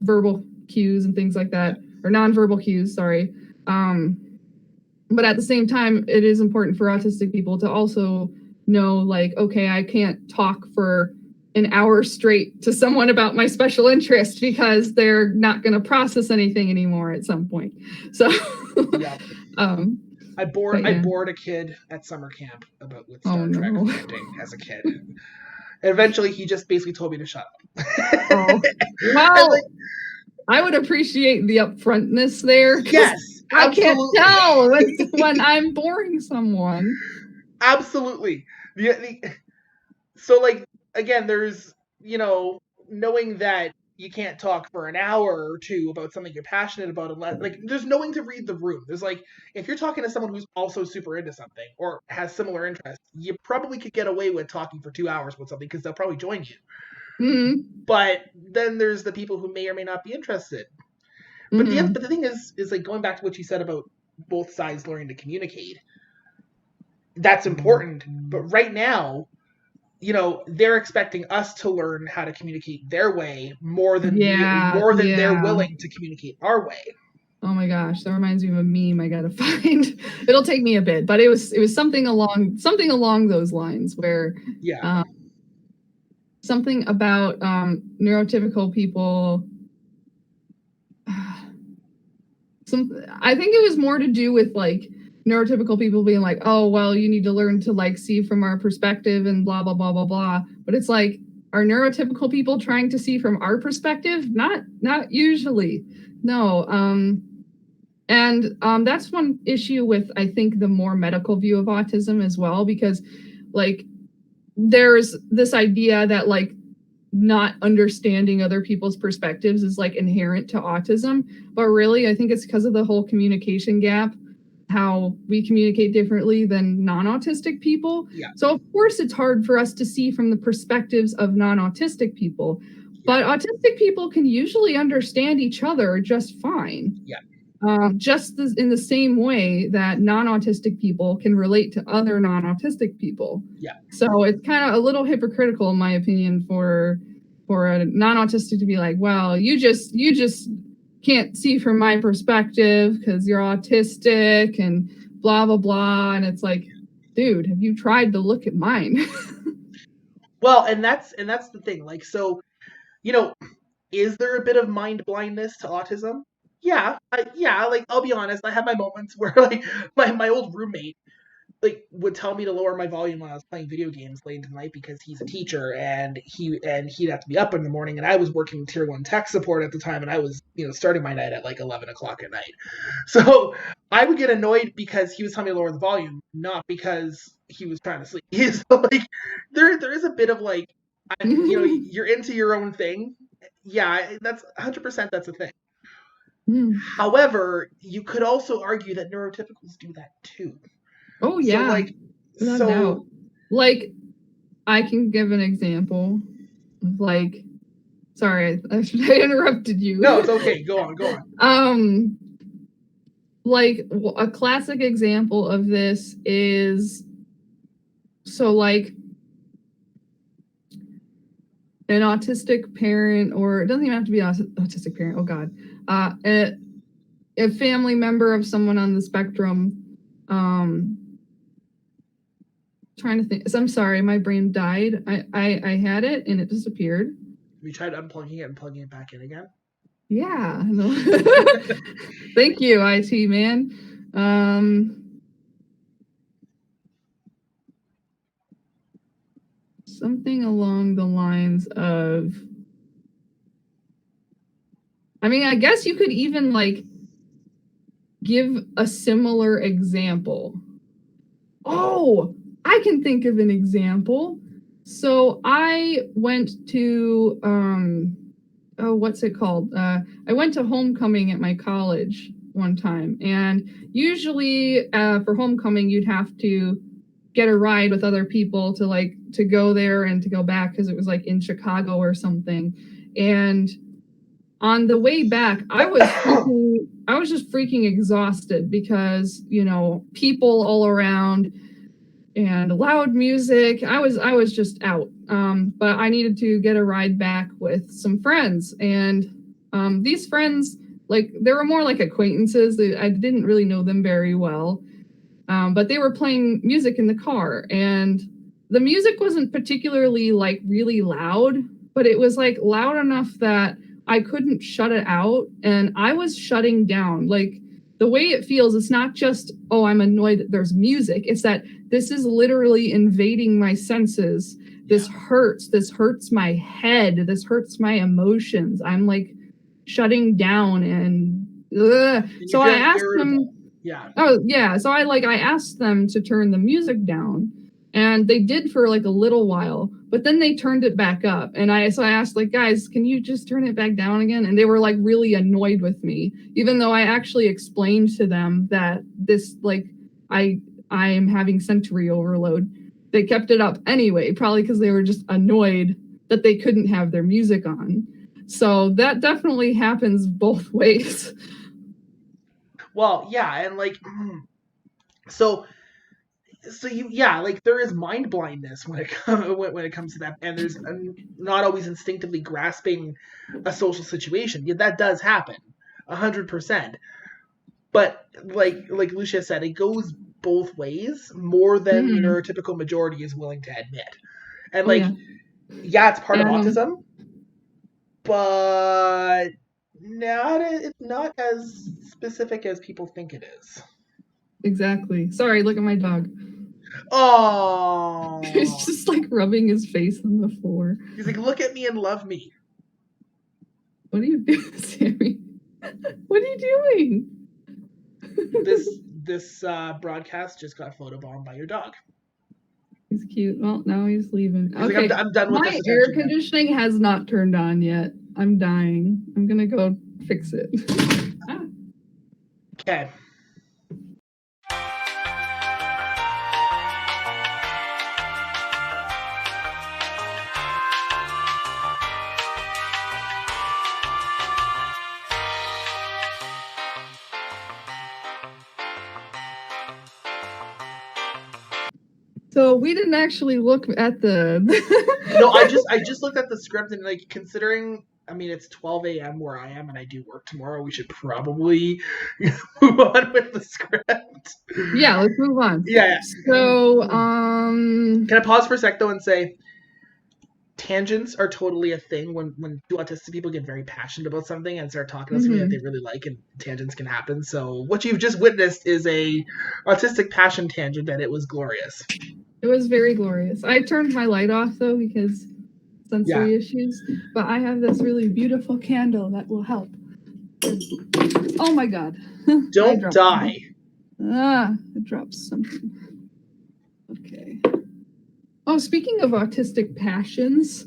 verbal cues and things like that, or nonverbal cues, sorry. But at the same time, it is important for autistic people to also know, like, okay, I can't talk for an hour straight to someone about my special interest because they're not going to process anything anymore at some point. So, yeah. I bored a kid at summer camp with Star Trek ranting as a kid. And eventually, he just basically told me to shut up. Well, I would appreciate the upfrontness there. Yes, I can't tell when I'm boring someone. Absolutely. So, like, again, there's, knowing that you can't talk for an hour or two about something you're passionate about, unless, like, there's knowing to read the room. There's, like, if you're talking to someone who's also super into something or has similar interests, you probably could get away with talking for 2 hours with something because they'll probably join you. Mm-hmm. But then there's the people who may or may not be interested. But the thing is like, going back to what you said about both sides learning to communicate, that's important. But right now, they're expecting us to learn how to communicate their way more than they're willing to communicate our way. Oh my gosh, that reminds me of a meme I gotta find. It'll take me a bit, but it was something along those lines where something about neurotypical people. I think it was more to do with, like, neurotypical people being like, oh, well, you need to learn to, like, see from our perspective and blah, blah, blah, blah, blah. But it's like, are neurotypical people trying to see from our perspective? Not usually. No. And that's one issue with, I think, the more medical view of autism as well, because, like, there's this idea that, like, not understanding other people's perspectives is, like, inherent to autism. But really, I think it's because of the whole communication gap, how we communicate differently than non-autistic people. Yeah. So of course it's hard for us to see from the perspectives of non-autistic people, but autistic people can usually understand each other just fine. Yeah. Just in the same way that non-autistic people can relate to other non-autistic people. Yeah. So it's kind of a little hypocritical, in my opinion, for a non-autistic to be like, well, you just can't see from my perspective because you're autistic and blah, blah, blah. And it's like, dude, have you tried to look at mine? Well, and that's the thing. Like, so, is there a bit of mind blindness to autism? Yeah. Like, I'll be honest. I have my moments where, like, my old roommate, like, would tell me to lower my volume when I was playing video games late into the night because he's a teacher and he'd have to be up in the morning, and I was working tier 1 tech support at the time, and I was, starting my night at like 11 o'clock at night. So I would get annoyed because he was telling me to lower the volume, not because he was trying to sleep. So, like, there is a bit of, like, you're into your own thing. Yeah, that's 100%. That's a thing. However, you could also argue that neurotypicals do that too. Oh yeah. So, like, Like, I can give an example. Like, sorry, I interrupted you. No, it's okay. Go on. Like, a classic example of this is, so like, an autistic parent, or it doesn't even have to be an autistic parent, oh God, a family member of someone on the spectrum, trying to think, so I'm sorry, my brain died. I had it and it disappeared. Have you tried unplugging it and plugging it back in again? Yeah. No. Thank you, IT man. Something along the lines of, I mean, I guess you could even like give a similar example. Oh, I can think of an example. So I went to, what's it called? I went to homecoming at my college one time, and usually for homecoming, you'd have to get a ride with other people to go there and to go back, because it was like in Chicago or something. And on the way back, I was just freaking exhausted because, you know, people all around and loud music. I was just out. But I needed to get a ride back with some friends, and these friends, like, they were more like acquaintances. I didn't really know them very well. But they were playing music in the car, and the music wasn't particularly like really loud, but it was like loud enough that I couldn't shut it out, and I was shutting down. Like, the way it feels, it's not just, oh, I'm annoyed that there's music. It's that this is literally invading my senses. This hurts my head. This hurts my emotions. I'm like shutting down, and so I asked them. Yeah. Oh yeah. So I asked them to turn the music down, and they did for like a little while, but then they turned it back up. And I asked, like, guys, can you just turn it back down again? And they were like really annoyed with me, even though I actually explained to them that this, like, I am having sensory overload. They kept it up anyway, probably because they were just annoyed that they couldn't have their music on. So that definitely happens both ways. Well, yeah, and like, so you, yeah, like, there is mind blindness when it comes to that, and there's not always instinctively grasping a social situation. Yeah, that does happen, 100%. But like Lucia said, it goes both ways more than the neurotypical majority is willing to admit. And like, yeah, it's part of autism, but it's not as specific as people think it is. Exactly. Sorry, look at my dog. Oh, he's just like rubbing his face on the floor. He's like, look at me and love me. What are you doing, Sammy? What are you doing? This broadcast just got photobombed by your dog. He's cute. Well, now he's leaving. He's okay, like, I'm done with my air conditioning has not turned on yet. I'm dying. I'm gonna go fix it. Okay. So we didn't actually look at the. No, I just looked at the script, and like, considering, I mean, it's 12 a.m. where I am, and I do work tomorrow, we should probably move on with the script. Yeah, let's move on. Yeah. So, can I pause for a sec though and say, tangents are totally a thing when two autistic people get very passionate about something and start talking about something that they really like, and tangents can happen. So what you've just witnessed is a autistic passion tangent, and it was glorious. It was very glorious. I turned my light off though because sensory issues, but I have this really beautiful candle that will help. Oh my god. Don't die. It drops something. Okay. Oh, speaking of autistic passions,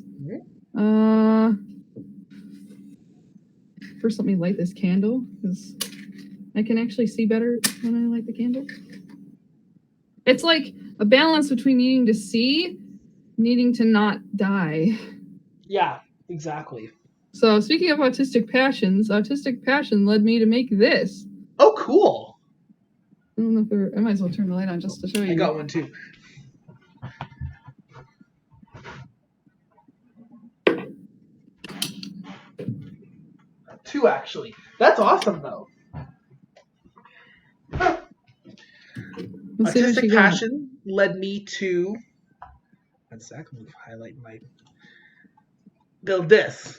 first let me light this candle because I can actually see better when I light the candle. It's like a balance between needing to see, needing to not die. Yeah, exactly. So speaking of autistic passion led me to make this. Oh, cool. I don't know if I might as well turn the light on just to show you. I got one too. Two, actually. That's awesome, though. Autistic passion led me to... One sec, let me highlight my... Build this.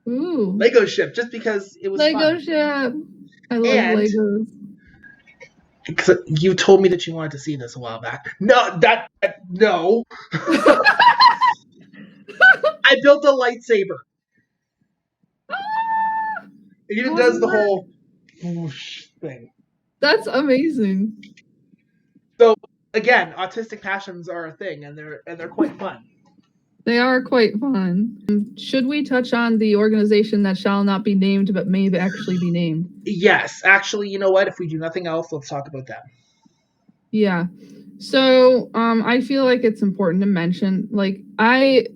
Ooh. Lego ship, just because it was Lego fun. ship. I love Legos. You told me that you wanted to see this a while back. No, no. I built a lightsaber. It even does the whole whoosh thing. That's amazing. So again, autistic passions are a thing, and they're quite fun. They are quite fun. Should we touch on the organization that shall not be named but may actually be named? Yes. Actually, you know what? If we do nothing else, let's talk about that. Yeah. So I feel like it's important to mention, like, I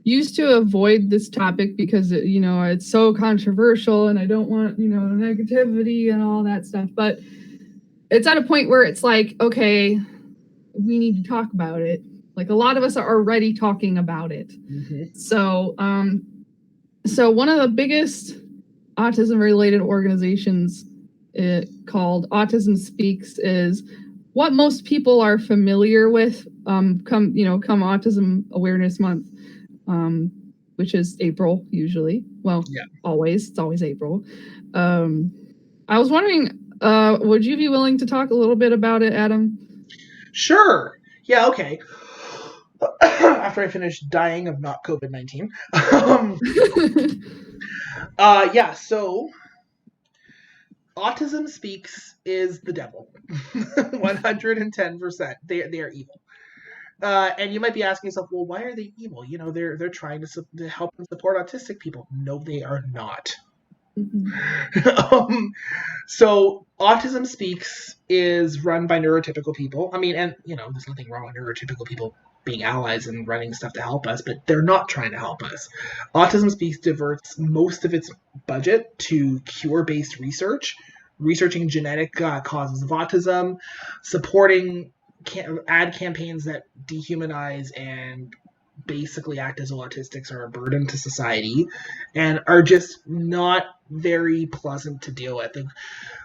used to avoid this topic because, it's so controversial and I don't want, negativity and all that stuff. But it's at a point where it's like, okay, we need to talk about it. Like, a lot of us are already talking about it. Mm-hmm. So one of the biggest autism-related organizations called Autism Speaks is what most people are familiar with come Autism Awareness Month, which is April usually. Well, yeah. Always. It's always April. I was wondering, would you be willing to talk a little bit about it, Adam? Sure. Yeah, okay. After I finish dying of not COVID-19. So Autism Speaks is the devil. 110%. They are evil. And you might be asking yourself, well, why are they evil? They're trying to help and support autistic people. No, they are not. Mm-hmm. So Autism Speaks is run by neurotypical people. I mean, and there's nothing wrong with neurotypical people being allies and running stuff to help us, but they're not trying to help us. Autism Speaks diverts most of its budget to cure-based research, researching genetic causes of autism, supporting ad campaigns that dehumanize and basically act as though autistics are a burden to society and are just not very pleasant to deal with. Like,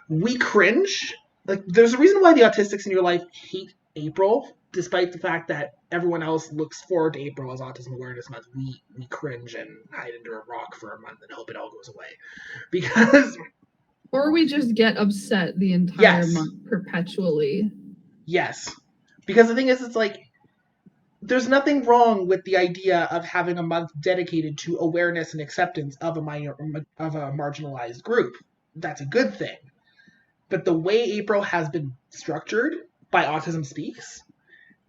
we cringe. Like, there's a reason why the autistics in your life hate April, despite the fact that everyone else looks forward to April as Autism Awareness Month. We cringe and hide under a rock for a month and hope it all goes away. Because... Or we just get upset the entire month perpetually. Yes. Because the thing is, it's like, there's nothing wrong with the idea of having a month dedicated to awareness and acceptance of a marginalized group. That's a good thing. But the way April has been structured by Autism Speaks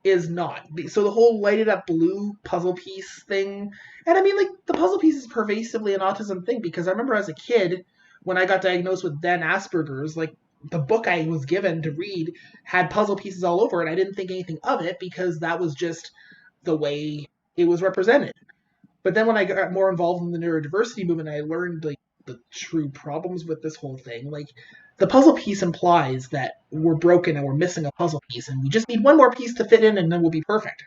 is not. So the whole lighted up blue puzzle piece thing, and I mean, like, the puzzle piece is pervasively an autism thing, because I remember as a kid, when I got diagnosed with then Asperger's, like, the book I was given to read had puzzle pieces all over it. I didn't think anything of it because that was just the way it was represented. But then when I got more involved in the neurodiversity movement, I learned, like, the true problems with this whole thing. Like, the puzzle piece implies that we're broken and we're missing a puzzle piece, and we just need one more piece to fit in, and then we'll be perfect.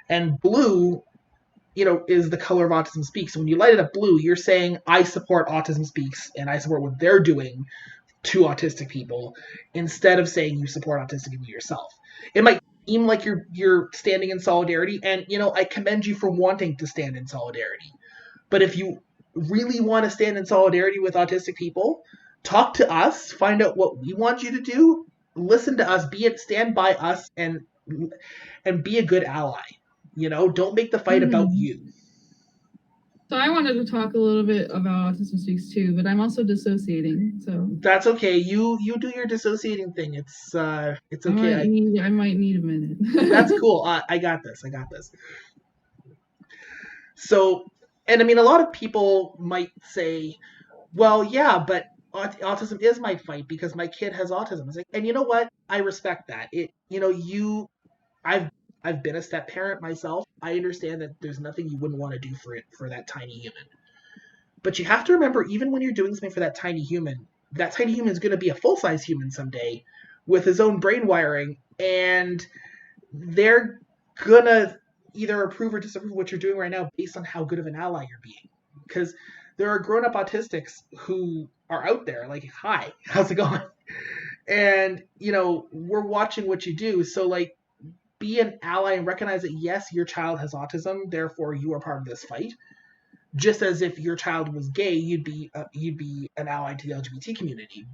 And blue, is the color of Autism Speaks. So when you light it up blue, you're saying, I support Autism Speaks, and I support what they're doing to autistic people, instead of saying you support autistic people yourself. It might seem like you're standing in solidarity, and I commend you for wanting to stand in solidarity. But if you really want to stand in solidarity with autistic people, talk to us, find out what we want you to do, listen to us, stand by us, and be a good ally. Don't make the fight about you. So I wanted to talk a little bit about Autism Speaks too, but I'm also dissociating. So that's okay. You do your dissociating thing. It's okay. I might need a minute. That's cool. I got this. So, and I mean, a lot of people might say, well, yeah, but autism is my fight because my kid has autism. It's like, and you know what? I respect that. I've been a step parent myself. I understand that there's nothing you wouldn't want to do for that tiny human. But you have to remember, even when you're doing something for that tiny human is going to be a full-size human someday with his own brain wiring, and they're gonna either approve or disapprove what you're doing right now based on how good of an ally you're being. Because there are grown-up autistics who are out there like, hi, how's it going? And, we're watching what you do. So, like, be an ally and recognize that, yes, your child has autism, therefore you are part of this fight. Just as if your child was gay, you'd be an ally to the LGBT community.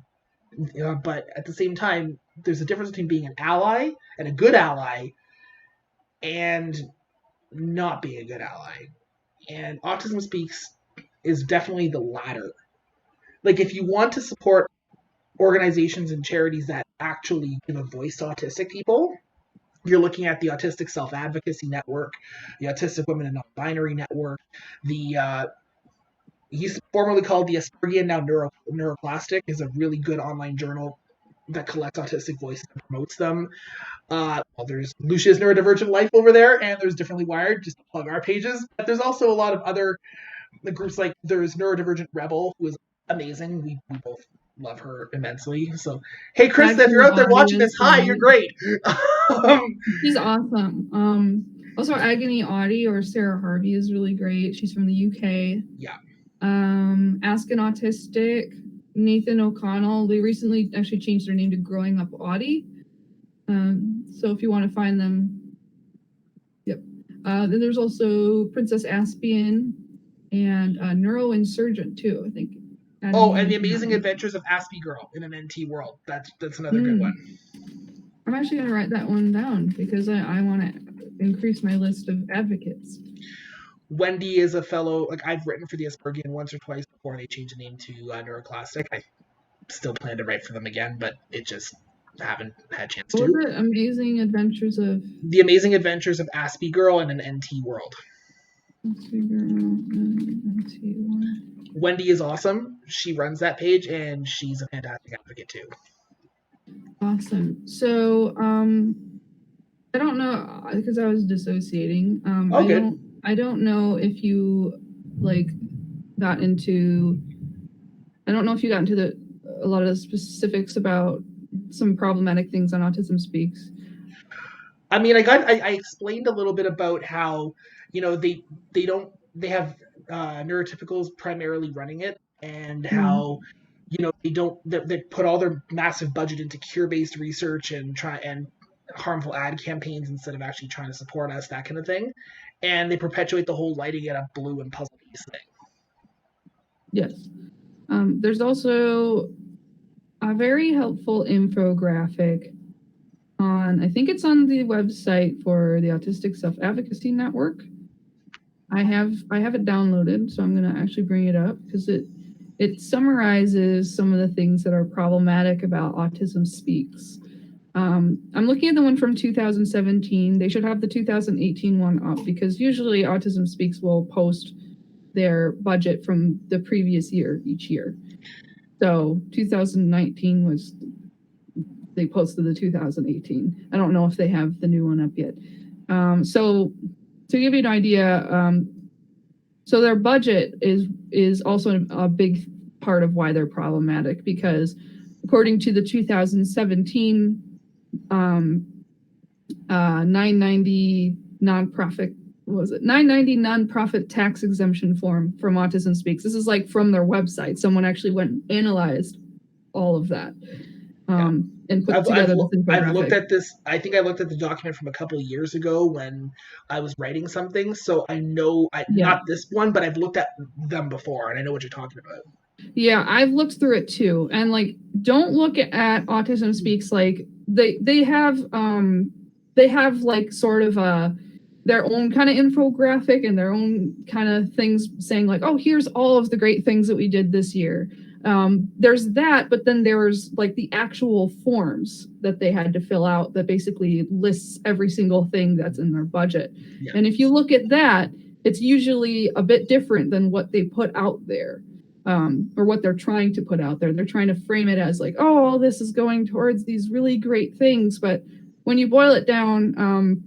But at the same time, there's a difference between being an ally and a good ally and not being a good ally. And Autism Speaks is definitely the latter. Like, if you want to support organizations and charities that actually give a voice to autistic people, you're looking at the Autistic Self-Advocacy Network, the Autistic Women and Non-Binary Network, the used to formerly called the Aspergian, now Neuroplastic, is a really good online journal that collects autistic voices and promotes them. There's LUSHIA'S Neurodivergent Life over there, and there's Differently Wired, just to plug our pages. But there's also a lot of other groups, like there's Neurodivergent Rebel, who is amazing. We both love her immensely. So, hey, Krista, if you're out there watching this, hi, you're great. She's awesome. Also, Adhd or Sarah Harvey is really great. She's from the UK. Yeah. Ask an Autistic, Nathan O'Connell. They recently actually changed their name to Growing Up Audie. So if you want to find them, yep. Then there's also Princess Aspian and Neuroinsurgent too, I think. And the Amazing Adventures of Aspie Girl in an NT World. That's another good one. I'm actually going to write that one down because I want to increase my list of advocates. Wendy is a fellow, like, I've written for the Aspergian once or twice before they changed the name to Neuroclastic. I still plan to write for them again, but it just haven't had a chance to. What was it? Amazing Adventures of... The Amazing Adventures of Aspie Girl in an NT World. Aspie Girl, NT World. Wendy is awesome. She runs that page, and she's a fantastic advocate, too. Awesome. So, I don't know, because I was dissociating. I don't know if you got into a lot of the specifics about some problematic things on Autism Speaks. I mean, I explained a little bit about how, they have neurotypicals primarily running it, and how, they put all their massive budget into cure-based research and harmful ad campaigns instead of actually trying to support us, that kind of thing. And they perpetuate the whole lighting it up blue and puzzle piece thing. Yes. There's also a very helpful infographic I think it's on the website for the Autistic Self-Advocacy Network. I have it downloaded, so I'm going to actually bring it up because it summarizes some of the things that are problematic about Autism Speaks. I'm looking at the one from 2017. They should have the 2018 one up because usually Autism Speaks will post their budget from the previous year each year. So 2019 they posted the 2018. I don't know if they have the new one up yet. So to give you an idea, so their budget is also a big part of why they're problematic, because according to the 2017 990 nonprofit tax exemption form from Autism Speaks. This is from their website. Someone actually went and analyzed all of that and put together this infographic. I've looked at this. I think I looked at the document from a couple of years ago when I was writing something. So I know, not this one, but I've looked at them before and I know what you're talking about. Yeah, I've looked through it too. And don't look at Autism Speaks they have sort of their own kind of infographic and their own kind of things saying oh, here's all of the great things that we did this year. There's that, but then there's the actual forms that they had to fill out that basically lists every single thing that's in their budget. Yeah. And if you look at that, it's usually a bit different than what they put out there. or what they're trying to put out there. They're trying to frame it as like, oh, all this is going towards these really great things. But when you boil it down,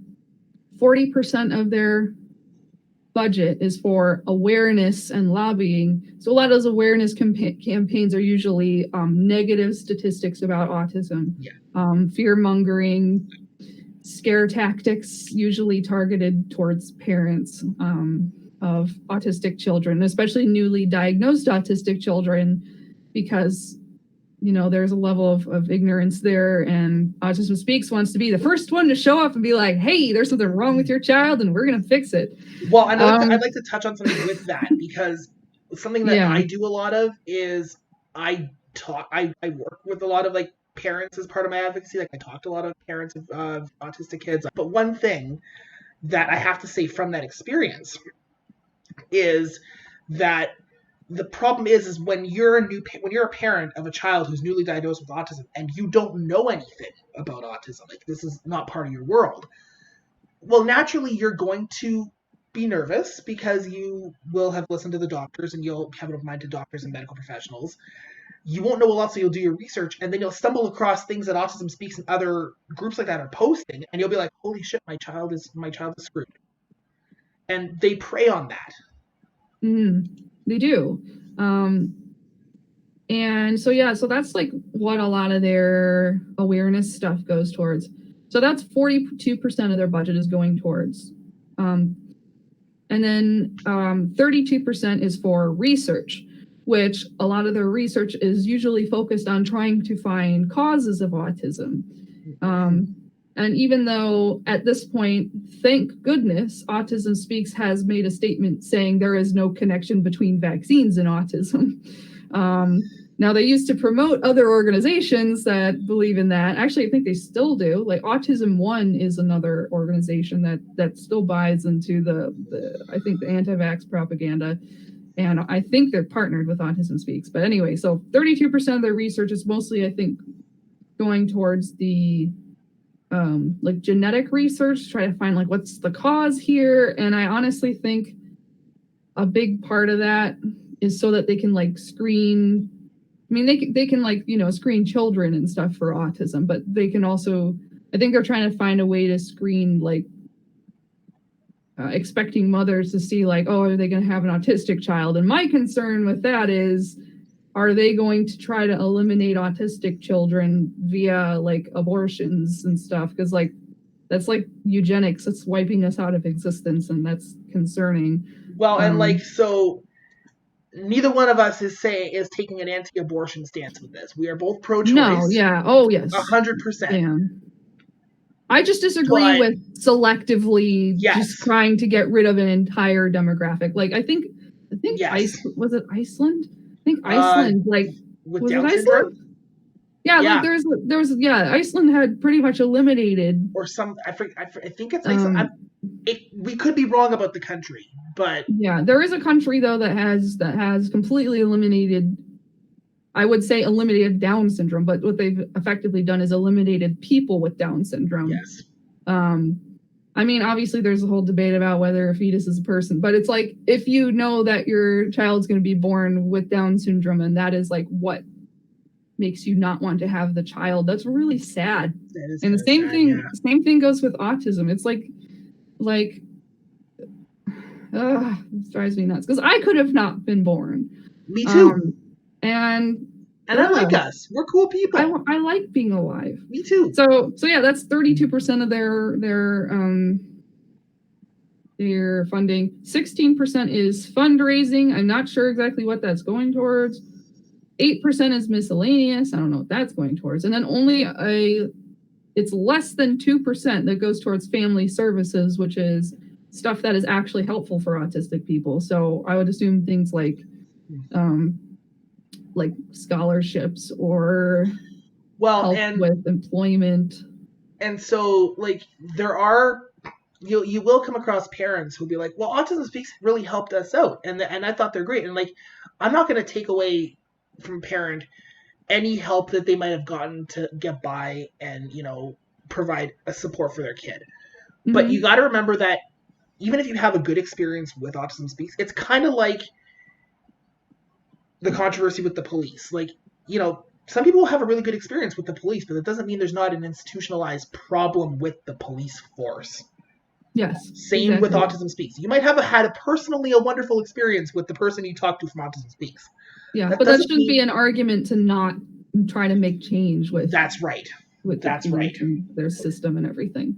40% of their budget is for awareness and lobbying. So a lot of those awareness campaigns are usually negative statistics about autism, fear-mongering, scare tactics, usually targeted towards parents of autistic children, especially newly diagnosed autistic children, because there's a level of ignorance there, and Autism Speaks wants to be the first one to show up and be like, hey, there's something wrong with your child and we're going to fix it. Well, I'd like to touch on something with that, because something that I do a lot of is I work with a lot of like parents as part of my advocacy. Like I talk to a lot of parents of autistic kids. But one thing that I have to say from that experience is that the problem is when you're a parent of a child who's newly diagnosed with autism and you don't know anything about autism, like this is not part of your world. Well, naturally, you're going to be nervous because you will have listened to the doctors and you'll have an open mind to doctors and medical professionals. You won't know a lot, so you'll do your research, and then you'll stumble across things that Autism Speaks and other groups like that are posting, and you'll be like, holy shit, my child is screwed. And they prey on that. They do. And so that's like what a lot of their awareness stuff goes towards. So that's 42% of their budget is going towards. And then 32% is for research, which a lot of their research is usually focused on trying to find causes of autism. And even though at this point, thank goodness, Autism Speaks has made a statement saying there is no connection between vaccines and autism. Now, they used to promote other organizations that believe in that. Actually, I think they still do. Like Autism One is another organization that still buys into the anti-vax propaganda. And I think they're partnered with Autism Speaks. But anyway, so 32% of their research is mostly, I think, going towards the like genetic research, try to find like what's the cause here. And I honestly think a big part of that is so that they can like screen. I mean, they can like, screen children and stuff for autism, but they can also, I think they're trying to find a way to screen like expecting mothers to see like, oh, are they going to have an autistic child? And my concern with that is, are they going to try to eliminate autistic children via like abortions and stuff? Because like that's like eugenics. It's wiping us out of existence, and that's concerning. Well, and like so, neither one of us is taking an anti-abortion stance with this. We are both pro-choice. No, yeah, oh yes, 100%. I just disagree with selectively just trying to get rid of an entire demographic. Like I think was it Iceland? I think Iceland, was it Iceland? Syndrome? Yeah, like there was Iceland had pretty much eliminated, or some. I think it's Iceland. We could be wrong about the country, but there is a country though that has completely eliminated. I would say eliminated Down syndrome, but what they've effectively done is eliminated people with Down syndrome. Yes. I mean, obviously there's a whole debate about whether a fetus is a person, but it's like, if you know that your child's going to be born with Down syndrome and that is like what makes you not want to have the child, that's really sad. And the same thing goes with autism. It's like, it drives me nuts because I could have not been born. Me too. And I like us. We're cool people. I like being alive. Me too. So that's 32% of their funding. 16% is fundraising. I'm not sure exactly what that's going towards. 8% is miscellaneous. I don't know what that's going towards. And then it's less than 2% that goes towards family services, which is stuff that is actually helpful for autistic people. So I would assume things like scholarships or help with employment. And so like there are, you will come across parents who'll be like, well, Autism Speaks really helped us out. And I thought they're great. And like, I'm not going to take away from a parent any help that they might have gotten to get by and, provide a support for their kid. Mm-hmm. But you got to remember that even if you have a good experience with Autism Speaks, it's kind of like the controversy with the police. Like, you know, some people have a really good experience with the police, but that doesn't mean there's not an institutionalized problem with the police force. Yes. Same with Autism Speaks. You might have had personally a wonderful experience with the person you talked to from Autism Speaks. Yeah, but that shouldn't be an argument to not try to make change with. That's right. With that's right. Their system and everything.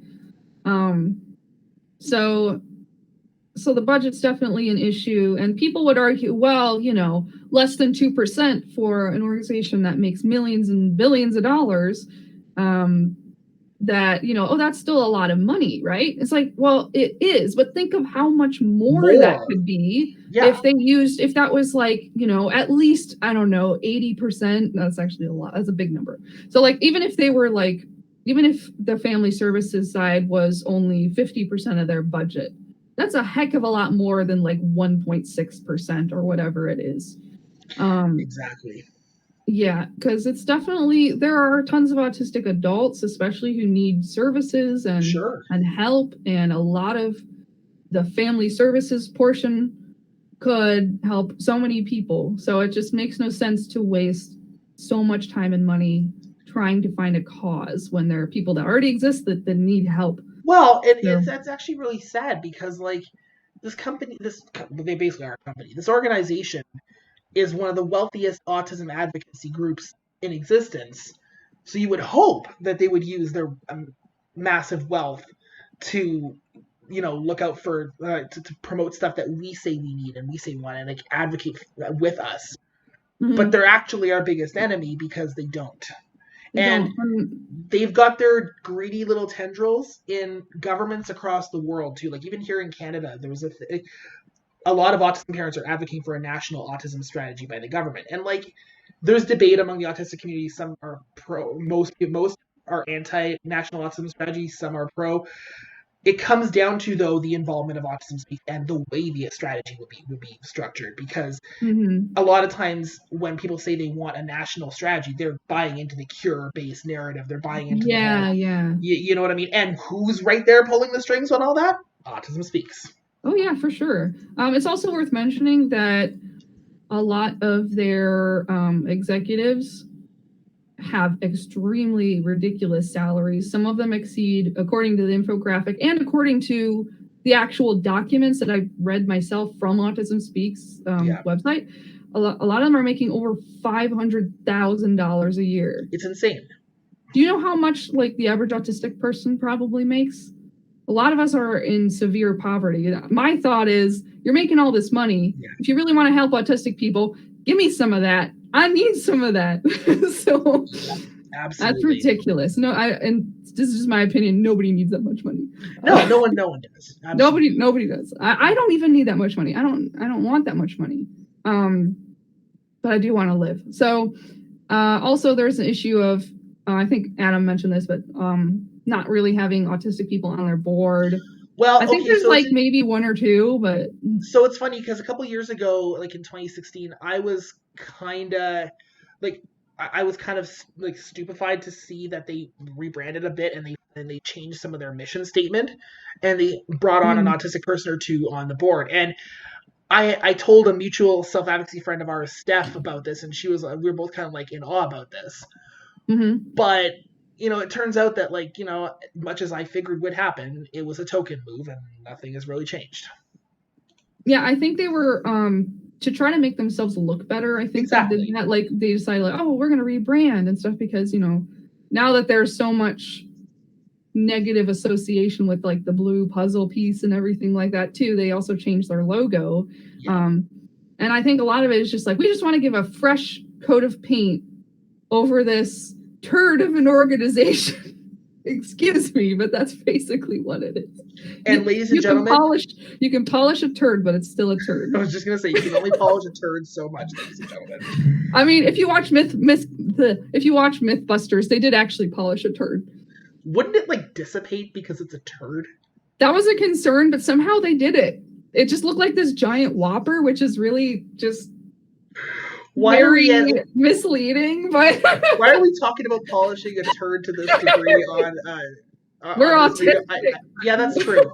So the budget's definitely an issue, and people would argue, well, you know, less than 2% for an organization that makes millions and billions of dollars, that, you know, oh, that's still a lot of money, right? It's like, well, it is, but think of how much more that could be if that was like, you know, at least, I don't know, 80%. That's actually a lot. That's a big number. So like, even if the family services side was only 50% of their budget, that's a heck of a lot more than like 1.6% or whatever it is. Exactly. Yeah, because it's definitely, there are tons of autistic adults, especially who need services and help, and a lot of the family services portion could help so many people. So it just makes no sense to waste so much time and money trying to find a cause when there are people that already exist that need help. Well, that's actually really sad, because like this company, they basically are a company. This organization is one of the wealthiest autism advocacy groups in existence. So you would hope that they would use their massive wealth to, you know, look out for, to promote stuff that we say we need and we say we want, and like advocate with us. Mm-hmm. But they're actually our biggest enemy because they don't. And they've got their greedy little tendrils in governments across the world too. Like even here in Canada, there was a lot of autism parents are advocating for a national autism strategy by the government. And like, there's debate among the autistic community. Some are pro, most are anti-national autism strategy, some are pro. It comes down to, though, the involvement of Autism Speaks and the way the strategy would be structured. Because a lot of times when people say they want a national strategy, they're buying into the cure-based narrative. They're buying into you know what I mean? And who's right there pulling the strings on all that? Autism Speaks. Oh, yeah, for sure. It's also worth mentioning that a lot of their executives have extremely ridiculous salaries. Some of them exceed, according to the infographic and according to the actual documents that I've read myself from Autism Speaks website, a lot of them are making over $500,000 a year. It's insane. Do you know how much like the average autistic person probably makes? A lot of us are in severe poverty. My thought is, you're making all this money. Yeah. If you really want to help autistic people, give me some of that. I need some of that. So absolutely, that's ridiculous. No, and this is just my opinion. Nobody needs that much money. No one does. Absolutely. Nobody does. I don't even need that much money. I don't want that much money. But I do want to live. So also there's an issue of I think Adam mentioned this, but not really having autistic people on their board. Well, I think there's like maybe one or two, but so it's funny because a couple years ago, like in 2016, I was kind of like I was kind of like stupefied to see that they rebranded a bit and they changed some of their mission statement, and they brought on an autistic person or two on the board. And I told a mutual self-advocacy friend of ours, Steph, about this, and we were both kind of like in awe about this. But you know, it turns out that, like, you know, much as I figured would happen, it was a token move and nothing has really changed. Yeah, I think they were to try to make themselves look better. I think they did that, like they decided like, oh, we're going to rebrand and stuff because, you know, now that there's so much negative association with like the blue puzzle piece and everything like that too, they also changed their logo. And I think a lot of it is just like, we just want to give a fresh coat of paint over this turd of an organization. Excuse me, but that's basically what it is. And ladies and gentlemen, you can polish a turd, but it's still a turd. I was just gonna say, you can only polish a turd so much, ladies and gentlemen. I mean, if you watch Mythbusters, they did actually polish a turd. Wouldn't it like dissipate because it's a turd? That was a concern, but somehow they did it. It just looked like this giant whopper, which is really just misleading. But why are we talking about polishing a turd to this degree on we're autistic. Yeah, that's true.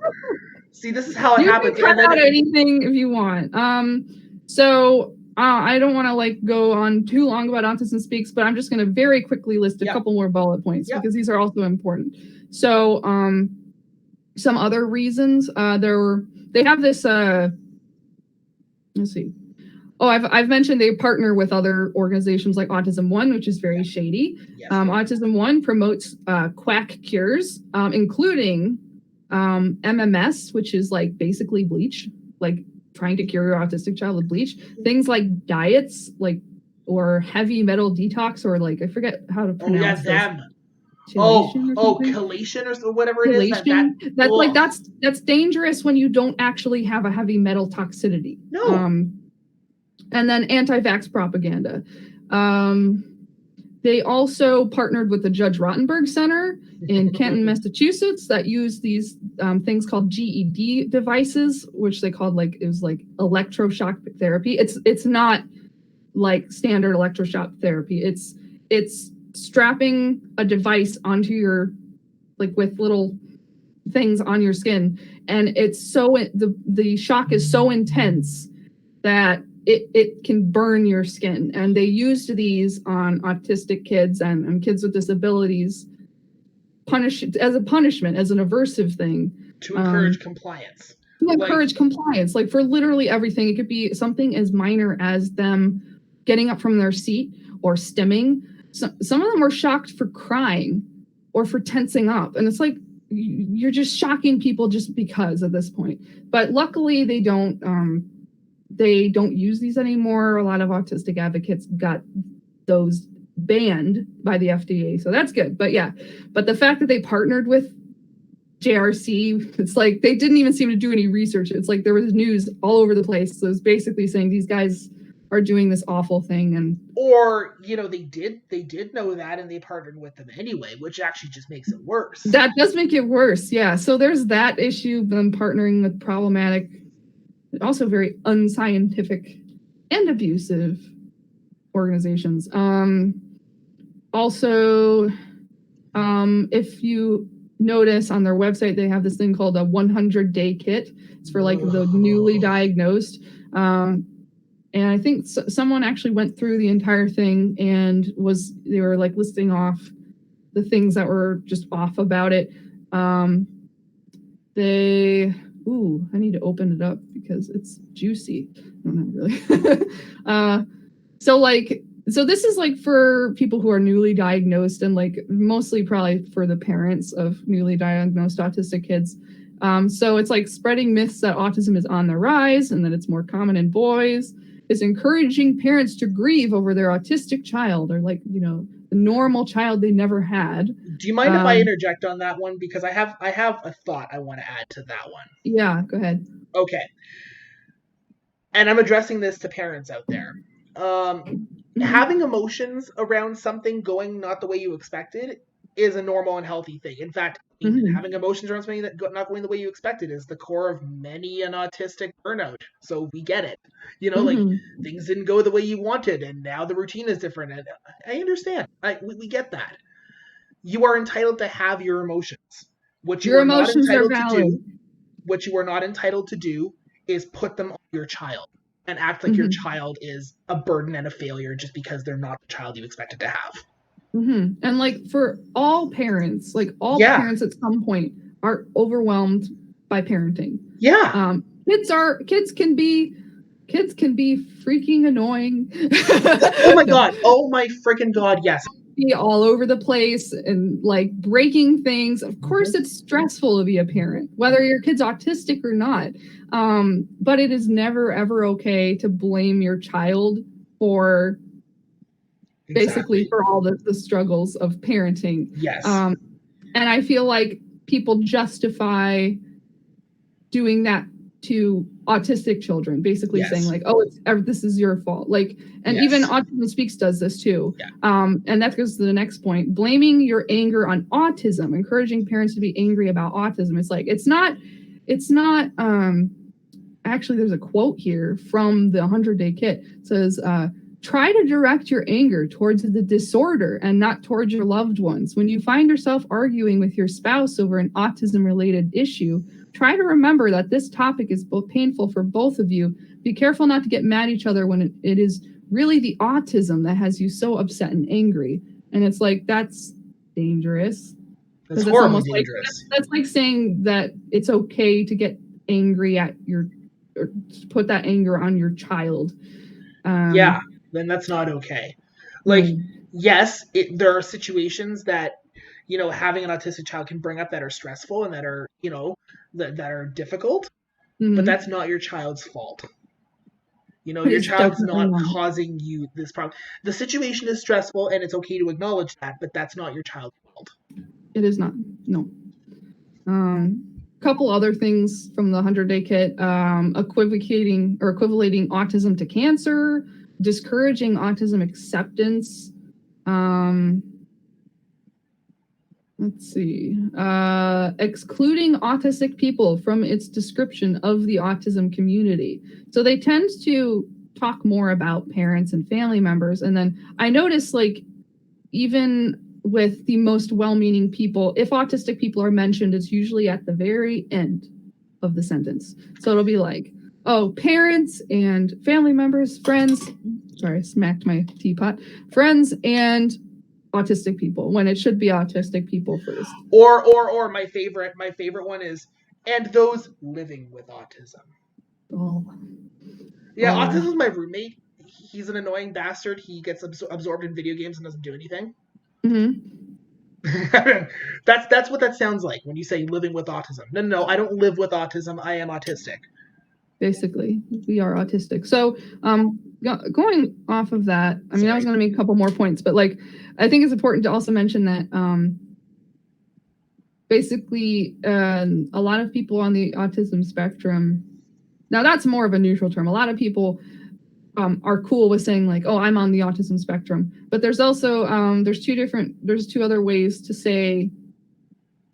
See, this is how it happens. You can cut out anything if you want. So I don't want to like go on too long about Autism Speaks, but I'm just going to very quickly list a couple more bullet points because these are also important. So, some other reasons, they have this, let's see. Oh, I've mentioned they partner with other organizations like Autism One, which is very shady. Yes, Autism One promotes quack cures, including MMS, which is like basically bleach, like trying to cure your autistic child with bleach. Things like diets, like or heavy metal detox, or like I forget how to pronounce them. Chelation or whatever it is. That's like that's dangerous when you don't actually have a heavy metal toxicity. No. And then anti-vax propaganda. They also partnered with the Judge Rottenberg Center in Canton, Massachusetts, that use these things called GED devices, which they called it was like electroshock therapy. It's not like standard electroshock therapy. It's strapping a device onto your, like with little things on your skin, and it's so the shock is so intense that it can burn your skin. And they used these on autistic kids and kids with disabilities, as a punishment, as an aversive thing. To encourage compliance. To encourage compliance, like for literally everything. It could be something as minor as them getting up from their seat or stimming. Some of them were shocked for crying or for tensing up. And it's like, you're just shocking people just because at this point. But luckily they don't use these anymore. A lot of autistic advocates got those banned by the FDA, so that's good. But the fact that they partnered with JRC, it's like they didn't even seem to do any research. It's like there was news all over the place. So it's basically saying these guys are doing this awful thing, or they did know that and they partnered with them anyway, which actually just makes it worse. That does make it worse, yeah. So there's that issue, them partnering with problematic, also very unscientific and abusive organizations. Also, if you notice on their website, they have this thing called a 100-day kit. It's for like the newly diagnosed. And I think someone actually went through the entire thing and they were like listing off the things that were just off about it. I need to open it up because it's juicy. I don't know, really. So this is like for people who are newly diagnosed, and like mostly probably for the parents of newly diagnosed autistic kids. So it's like spreading myths that autism is on the rise and that it's more common in boys. It's encouraging parents to grieve over their autistic child, or like, the normal child they never had. Do you mind if I interject on that one? Because I have a thought I want to add to that one. Yeah, go ahead. Okay. And I'm addressing this to parents out there. Having emotions around something going not the way you expected is a normal and healthy thing. In fact, having emotions around something that not going the way you expected is the core of many an autistic burnout. So we get it. Like things didn't go the way you wanted, and now the routine is different. And I understand. We get that. You are entitled to have your emotions. What you are not entitled to do is put them on your child and act like your child is a burden and a failure just because they're not the child you expected to have. And like for all parents, parents at some point are overwhelmed by parenting. Yeah. Kids can be freaking annoying. Oh my God. Oh my freaking God. Yes. Be all over the place and like breaking things. Of course, it's stressful to be a parent, whether your kid's autistic or not. But it is never, ever okay to blame your child for basically for all the struggles of parenting. Yes. And I feel like people justify doing that to autistic children, basically saying like, oh, this is your fault. Like, and even Autism Speaks does this too. Yeah. And that goes to the next point, blaming your anger on autism, encouraging parents to be angry about autism. It's like, it's not, actually there's a quote here from the 100-day kit. It says, try to direct your anger towards the disorder and not towards your loved ones. When you find yourself arguing with your spouse over an autism-related issue, try to remember that this topic is both painful for both of you, be careful not to get mad at each other when it is really the autism that has you so upset and angry. And it's like, that's dangerous. It's horribly dangerous. That's like saying that it's okay to get angry at or put that anger on your child. Yeah, then that's not okay. Like, yes, there are situations that, you know, having an autistic child can bring up that are stressful and that are, you know, that are difficult, but that's not your child's fault. You know, your child's not causing you this problem. The situation is stressful and it's okay to acknowledge that, but that's not your child's fault. It is not. No. Couple other things from the 100-day kit: equivocating or equivalating autism to cancer, discouraging autism acceptance. Let's see. Excluding autistic people from its description of the autism community. So they tend to talk more about parents and family members. And then I noticed, like, even with the most well-meaning people, if autistic people are mentioned, it's usually at the very end of the sentence. So it'll be like, oh, parents and family members, friends. Sorry, I smacked my teapot. Friends and autistic people, when it should be autistic people first. Or my favorite one is, and those living with autism. Oh. Yeah, autism is my roommate. He's an annoying bastard. He gets absorbed in video games and doesn't do anything. That's what that sounds like when you say living with autism. No, I don't live with autism. I am autistic. Basically, we are autistic. So, going off of that, I mean, I was going to make a couple more points, but like, I think it's important to also mention that basically, a lot of people on the autism spectrum. Now, that's more of a neutral term. A lot of people are cool with saying like, oh, I'm on the autism spectrum. But there's also, there's two other ways to say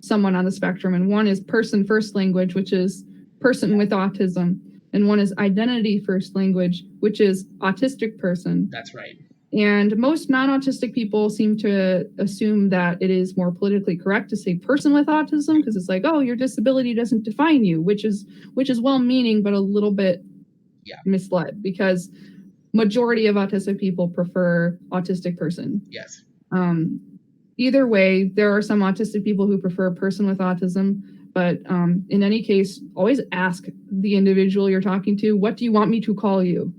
someone on the spectrum. And one is person first language, which is person with autism. And one is identity first language, which is autistic person. That's right. And most non-autistic people seem to assume that it is more politically correct to say person with autism, because it's like, oh, your disability doesn't define you, which is well-meaning, but a little bit misled, because majority of autistic people prefer autistic person. Yes. Either way, there are some autistic people who prefer person with autism, but in any case, always ask the individual you're talking to, what do you want me to call you?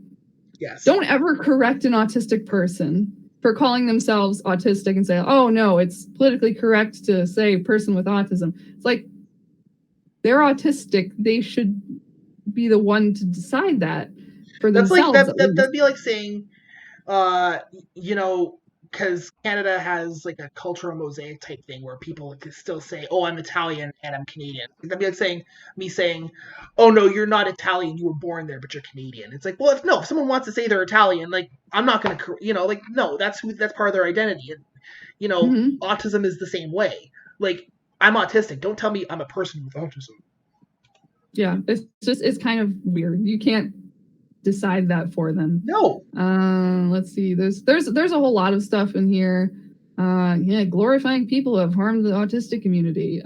Yes. Don't ever correct an autistic person for calling themselves autistic and say, oh no, it's politically correct to say person with autism. It's like, they're autistic. They should be the one to decide that for themselves. That'd be like saying, you know, because Canada has like a cultural mosaic type thing where people can still say, oh, I'm Italian and I'm Canadian. That'd be like me saying, oh no, you're not Italian, you were born there, but you're Canadian. It's like, well, if someone wants to say they're Italian, like, I'm not going to, you know, like, no, that's part of their identity. And, you know, autism is the same way. Like, I'm autistic. Don't tell me I'm a person with autism. Yeah, it's kind of weird. You can't decide that for them. No. Let's see. There's a whole lot of stuff in here. Glorifying people who have harmed the autistic community.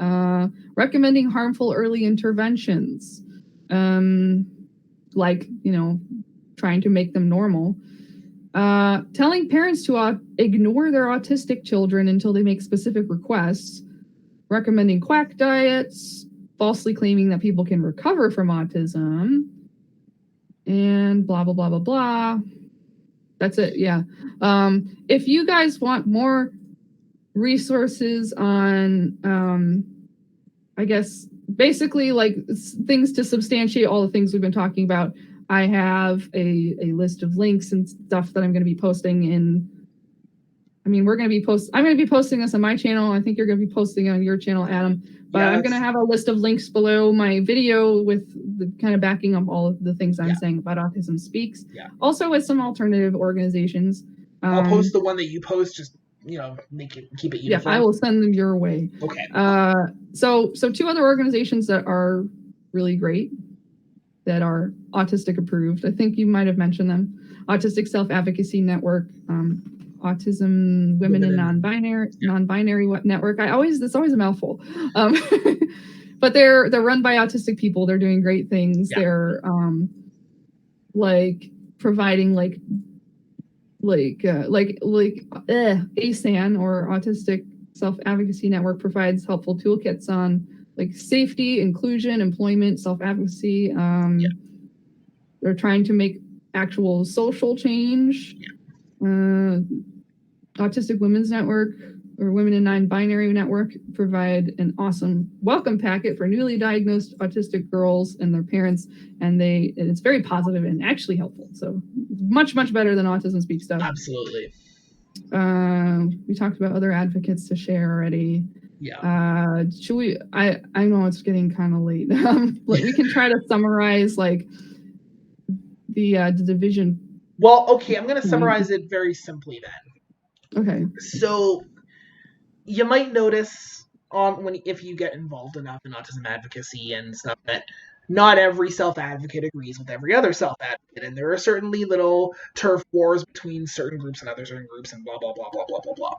Recommending harmful early interventions. Like, you know, trying to make them normal. Telling parents to ignore their autistic children until they make specific requests. Recommending quack diets. Falsely claiming that people can recover from autism. And blah, blah, blah, blah, blah. That's it, yeah. If you guys want more resources on, I guess, basically like things to substantiate all the things we've been talking about, I have a list of links and stuff that I'm going to be posting in. I mean, I'm going to be posting this on my channel. I think you're going to be posting it on your channel, Adam. But I'm going to have a list of links below my video with the kind of backing up all of the things I'm saying about Autism Speaks. Yeah. Also with some alternative organizations. I'll post the one that you post, just, you know, keep it uniform. Yeah, I will send them your way. Okay. So two other organizations that are really great, that are autistic approved. I think you might have mentioned them. Autistic Self-Advocacy Network, Autism Women and Non-Binary Network. It's always a mouthful. But they're run by autistic people. They're doing great things. Yeah. They're like providing ASAN, or Autistic Self-Advocacy Network, provides helpful toolkits on like safety, inclusion, employment, self-advocacy. They're trying to make actual social change. Autistic Women's Network, or Women in Non-Binary Network, provide an awesome welcome packet for newly diagnosed autistic girls and their parents, and it's very positive and actually helpful. So much better than Autism Speaks stuff. Absolutely. We talked about other advocates to share already. Yeah. Should we? I know it's getting kind of late. We can try to summarize like the division. Well, okay, I'm going to summarize it very simply then. Okay. So you might notice if you get involved enough in autism advocacy and stuff, that not every self-advocate agrees with every other self-advocate, and there are certainly little turf wars between certain groups and other certain groups, and blah blah blah blah blah blah blah.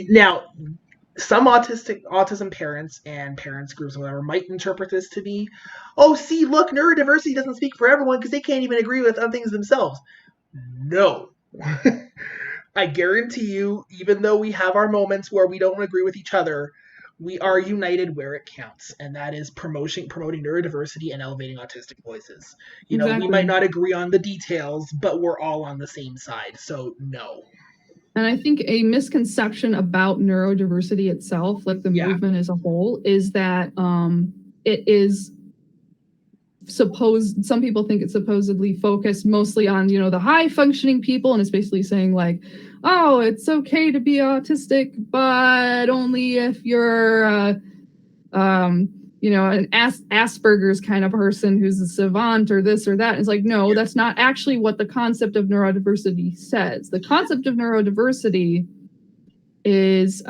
Now, some autism parents and parents groups or whatever might interpret this to be, oh, see, look, neurodiversity doesn't speak for everyone because they can't even agree with other things themselves. No. I guarantee you, even though we have our moments where we don't agree with each other, we are united where it counts, and that is promoting neurodiversity and elevating autistic voices. You know, we might not agree on the details, but we're all on the same side, so no. And I think a misconception about neurodiversity itself, like the movement as a whole, is that it is some people think it's supposedly focused mostly on, you know, the high functioning people, and it's basically saying like, oh, it's okay to be autistic, but only if you're you know, an Asperger's kind of person who's a savant or this or that. And it's like, no, that's not actually what the concept of neurodiversity says. The concept of neurodiversity is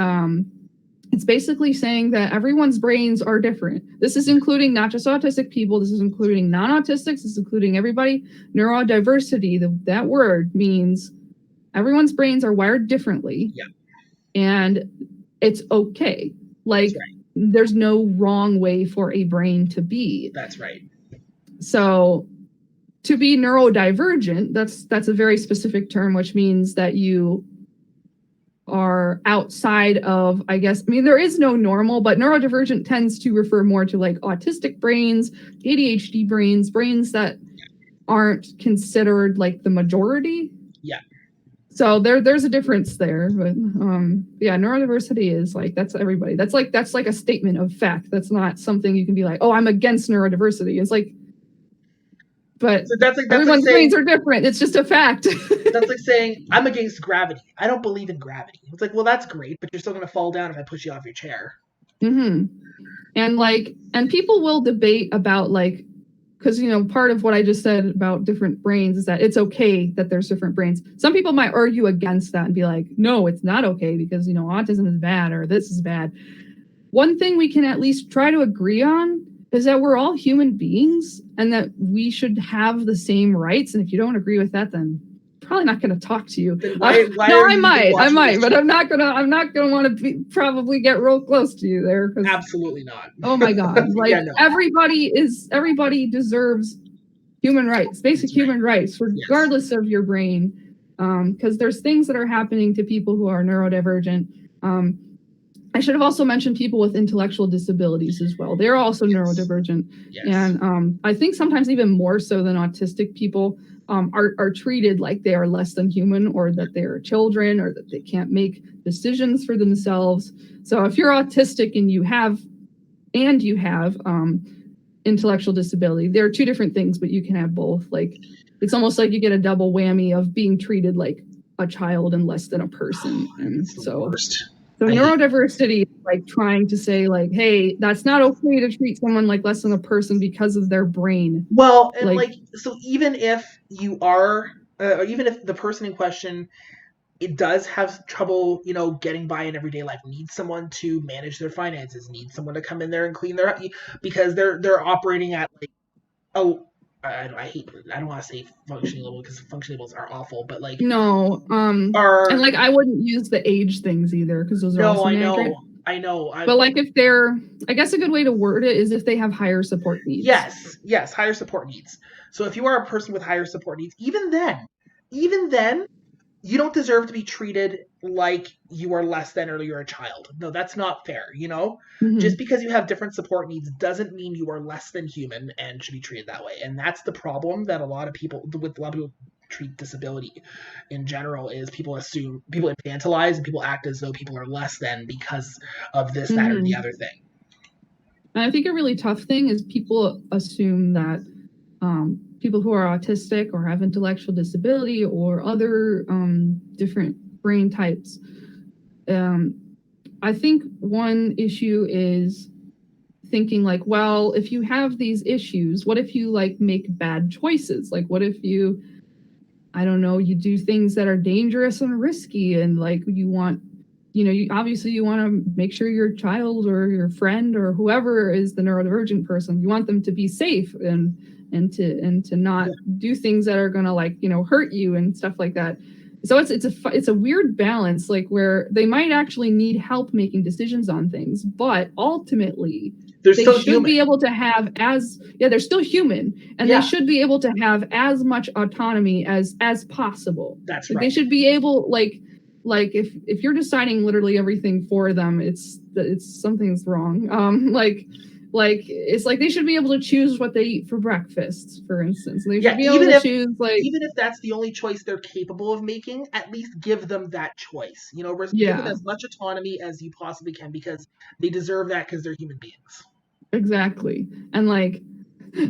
it's basically saying that everyone's brains are different. This is including not just autistic people. This is including non-autistics. This is including everybody. Neurodiversity, that word means everyone's brains are wired differently. Yeah. And it's okay. Like, there's no wrong way for a brain to be. That's right. So to be neurodivergent, that's a very specific term, which means that you are outside of, I guess, I mean, there is no normal, but neurodivergent tends to refer more to like autistic brains, ADHD brains that aren't considered like the majority. Yeah. So there's a difference there, but yeah, neurodiversity is like, that's everybody. That's like a statement of fact. That's not something you can be like, oh, I'm against neurodiversity. It's like, but so that's everyone's brains are different. It's just a fact. That's like saying, I'm against gravity. I don't believe in gravity. It's like, well, that's great, but you're still going to fall down if I push you off your chair. Mm-hmm. And people will debate about like, because, you know, part of what I just said about different brains is that it's okay that there's different brains. Some people might argue against that and be like, no, it's not okay because, you know, autism is bad or this is bad. One thing we can at least try to agree on is that we're all human beings and that we should have the same rights. And if you don't agree with that, then I'm probably not going to talk to you. I might, but I'm not gonna want to probably get real close to you there. Absolutely not. Oh my God. Like everybody deserves human rights, basic human rights, regardless of your brain. Because there's things that are happening to people who are neurodivergent. I should have also mentioned people with intellectual disabilities as well. They're also neurodivergent. Yes. And I think sometimes even more so than autistic people are treated like they are less than human, or that they are children, or that they can't make decisions for themselves. So if you're autistic and you have intellectual disability, there are two different things, but you can have both. Like, it's almost like you get a double whammy of being treated like a child and less than a person. And so neurodiversity is like trying to say like, hey, that's not okay to treat someone like less than a person because of their brain. Well, and so even if you are, even if the person in question, it does have trouble, you know, getting by in everyday life, needs someone to manage their finances, needs someone to come in there and clean their, because they're operating at like, I don't want to say functioning level because functioning levels are awful, but like and like I wouldn't use the age things either because those are also inaccurate. I know. But like if they're, I guess a good way to word it is if they have higher support needs. Yes, higher support needs. So if you are a person with higher support needs, even then, you don't deserve to be treated like you are less than or you're a child. No, that's not fair, you know? Mhm. Just because you have different support needs doesn't mean you are less than human and should be treated that way. And that's the problem that a lot of people treat disability in general is people infantilize and people act as though people are less than because of this, that, or the other thing. And I think a really tough thing is people assume that people who are autistic or have intellectual disability or other different brain types, I think one issue is thinking like, well, if you have these issues, what if you like make bad choices? Like, what if you, I don't know, you do things that are dangerous and risky and like you want, obviously you want to make sure your child or your friend or whoever is the neurodivergent person, you want them to be safe and to not do things that are going to like, hurt you and stuff like that. So it's a weird balance, like where they might actually need help making decisions on things, but ultimately they should be able to have they're still human, and they should be able to have as much autonomy as possible. That's like right. They should be able like if you're deciding literally everything for them, it's something's wrong. Like it's like they should be able to choose what they eat for breakfast, for instance. They should be able to choose even if that's the only choice they're capable of making, at least give them that choice. Give them as much autonomy as you possibly can because they deserve that because they're human beings. Exactly. And like,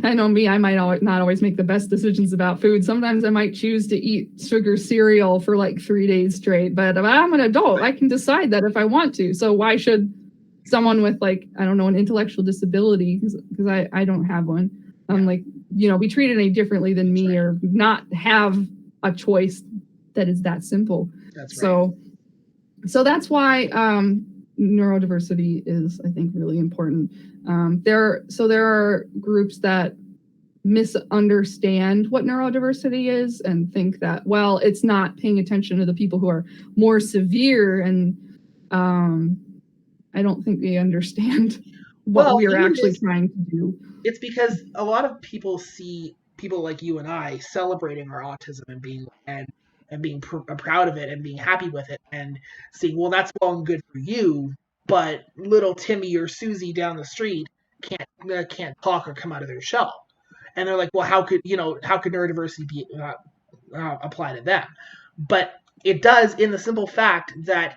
I know me, I might not always make the best decisions about food. Sometimes I might choose to eat sugar cereal for like 3 days straight, but I'm an adult. I can decide that if I want to. So why should someone with like, I don't know, an intellectual disability, because I don't have one, like, be treated any differently than me or not have a choice that is that simple. That's right. So that's why neurodiversity is, I think, really important. There are groups that misunderstand what neurodiversity is and think that, well, it's not paying attention to the people who are more severe, and I don't think they understand what we are actually trying to do. It's because a lot of people see people like you and I celebrating our autism and being proud of it and being happy with it and seeing, well, that's well and good for you, but little Timmy or Susie down the street can't talk or come out of their shell. And they're like, well, how could neurodiversity be apply to them? But it does, in the simple fact that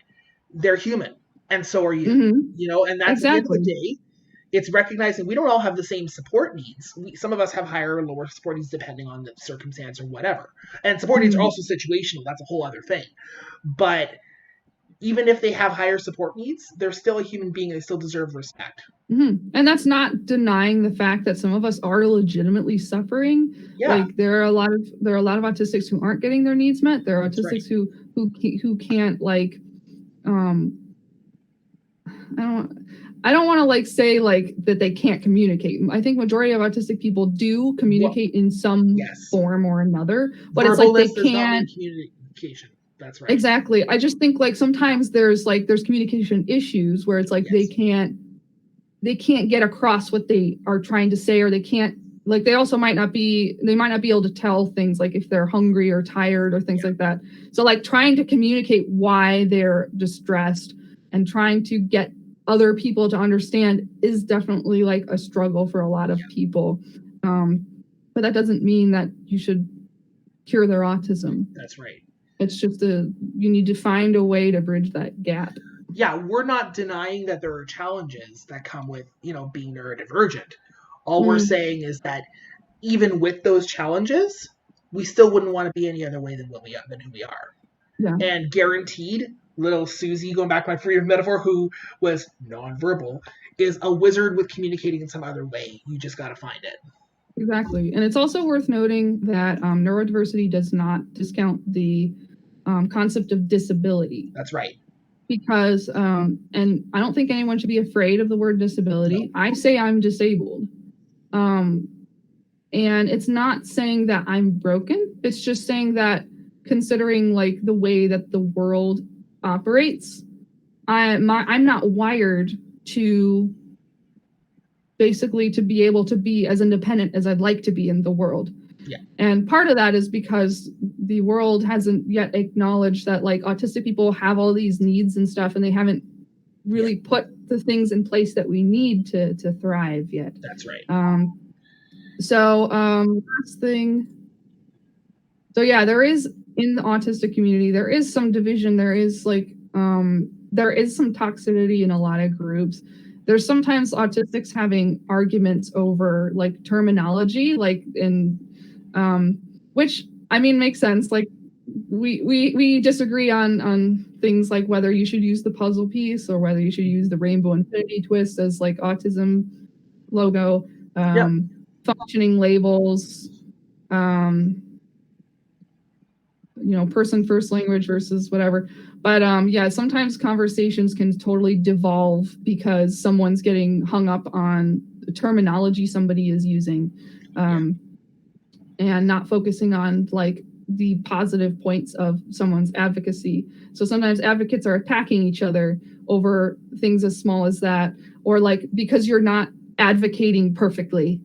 they're human, and so are you. And that's exactly. At the end of the day, it's recognizing we don't all have the same support needs. Some of us have higher or lower support needs depending on the circumstance or whatever. And support needs are also situational. That's a whole other thing. But even if they have higher support needs, they're still a human being. They still deserve respect. And that's not denying the fact that some of us are legitimately suffering. Yeah. Like there are a lot of autistics who aren't getting their needs met. There are autistics who can't like I don't want to like say like that they can't communicate. I think majority of autistic people do communicate in some form or another, but it's like they can't communication. That's right. Exactly. I just think like sometimes there's communication issues where it's like they can't get across what they are trying to say, or they can't, like they also might not be able to tell things like if they're hungry or tired or things like that. So like trying to communicate why they're distressed and trying to get other people to understand is definitely like a struggle for a lot of people. But that doesn't mean that you should cure their autism. That's right. It's just you need to find a way to bridge that gap. Yeah, we're not denying that there are challenges that come with, being neurodivergent. All we're saying is that even with those challenges, we still wouldn't want to be any other way than who we are. Yeah. And guaranteed, little Susie, going back to my freedom metaphor, who was nonverbal, is a wizard with communicating in some other way. You just got to find it. Exactly. And it's also worth noting that neurodiversity does not discount the concept of disability. That's right. Because, and I don't think anyone should be afraid of the word disability. No. I say I'm disabled. And it's not saying that I'm broken. It's just saying that considering like the way that the world operates, I'm not wired to basically to be able to be as independent as I'd like to be in the world. Yeah. And part of that is because the world hasn't yet acknowledged that like autistic people have all these needs and stuff, and they haven't really put the things in place that we need to thrive yet. That's right. Last thing. So yeah, there is in the autistic community, there is some division. There is like there is some toxicity in a lot of groups. There's sometimes autistics having arguments over like terminology, like in which I mean makes sense. Like we disagree on things like whether you should use the puzzle piece or whether you should use the rainbow infinity twist as like autism logo, functioning labels, person first language versus whatever. But sometimes conversations can totally devolve because someone's getting hung up on the terminology somebody is using, and not focusing on like the positive points of someone's advocacy. So sometimes advocates are attacking each other over things as small as that, or like because you're not advocating perfectly.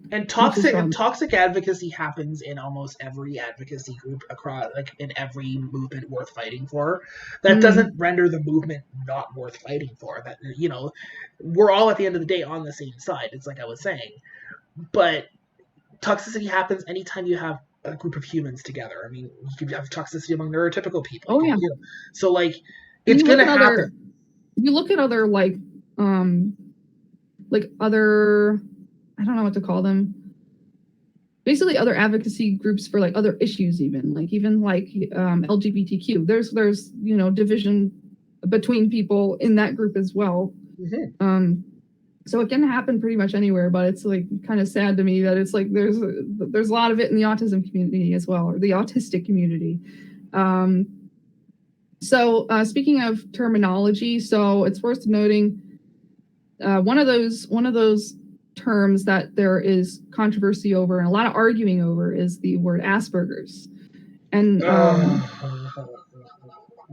And toxic advocacy happens in almost every advocacy group across, like in every movement worth fighting for. That doesn't render the movement not worth fighting for. That, we're all at the end of the day on the same side. It's like I was saying, but toxicity happens anytime you have a group of humans together. I mean, you could have toxicity among neurotypical people. Oh yeah. So like, it's gonna happen. You look at other like other, I don't know what to call them. Basically other advocacy groups for like other issues, even like LGBTQ. There's division between people in that group as well. Mm-hmm. So it can happen pretty much anywhere, but it's like kind of sad to me that it's like there's a lot of it in the autism community as well, or the autistic community. Speaking of terminology, so it's worth noting one of those terms that there is controversy over and a lot of arguing over is the word Asperger's. And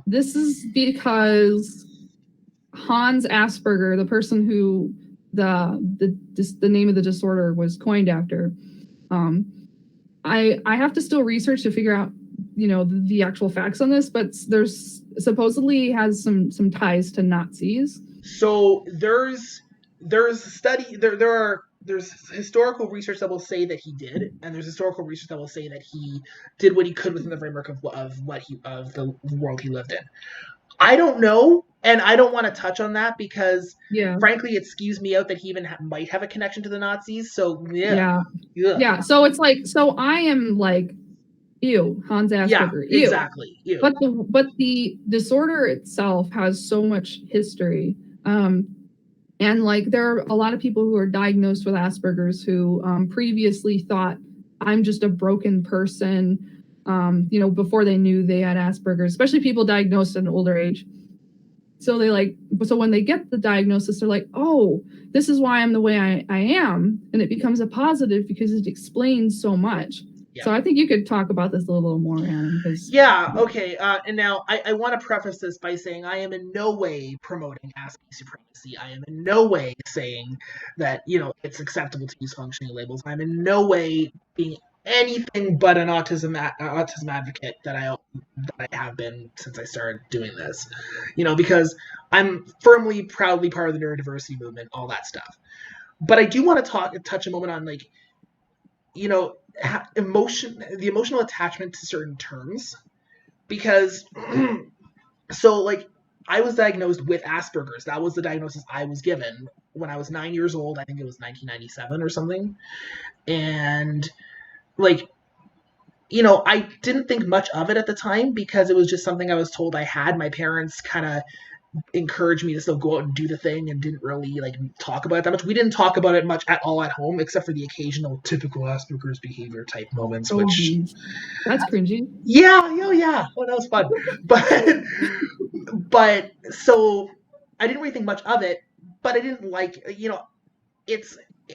this is because Hans Asperger, the person who the name of the disorder was coined after, I have to still research to figure out the actual facts on this, but there's supposedly has some ties to Nazis. So there's historical research that will say that he did, and there's historical research that will say that he did what he could within the framework of the world he lived in. I don't know, and I don't want to touch on that because, frankly, it skews me out that he even might have a connection to the Nazis. So yeah. So it's like, so I am like, ew, Hans Asperger. Yeah, exactly. Ew. But the disorder itself has so much history. And like there are a lot of people who are diagnosed with Asperger's who previously thought I'm just a broken person, before they knew they had Asperger's, especially people diagnosed at an older age. So when they get the diagnosis, they're like, oh, this is why I'm the way I am. And it becomes a positive because it explains so much. Yeah. So I think you could talk about this a little more, Adam. Okay. And now I want to preface this by saying I am in no way promoting Asperger's supremacy. I am in no way saying that, it's acceptable to use functioning labels. I'm in no way being anything but an autism advocate that I have been since I started doing this, because I'm proudly part of the neurodiversity movement, all that stuff. But I do want to touch a moment on like, the emotional attachment to certain terms, because so like I was diagnosed with Asperger's. That was the diagnosis I was given when I was 9 years old. I think it was 1997 or something. And like, I didn't think much of it at the time because it was just something I was told I had. My parents kind of encouraged me to still go out and do the thing and didn't really like talk about it that much. We didn't talk about it much at all at home, except for the occasional typical Asperger's behavior type moments, which that's cringy. Yeah. Well, that was fun. but so I didn't really think much of it, but I didn't like,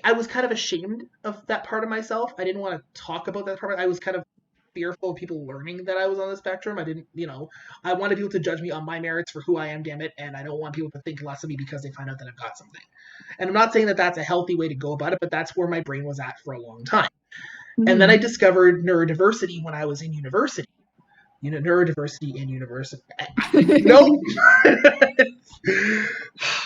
I was kind of ashamed of that part of myself. I didn't want to talk about that part. I was kind of fearful of people learning that I was on the spectrum. I didn't, I wanted people to judge me on my merits for who I am, damn it, and I don't want people to think less of me because they find out that I've got something. And I'm not saying that that's a healthy way to go about it, but that's where my brain was at for a long time. And then I discovered neurodiversity when I was in university. Neurodiversity in university. Nope.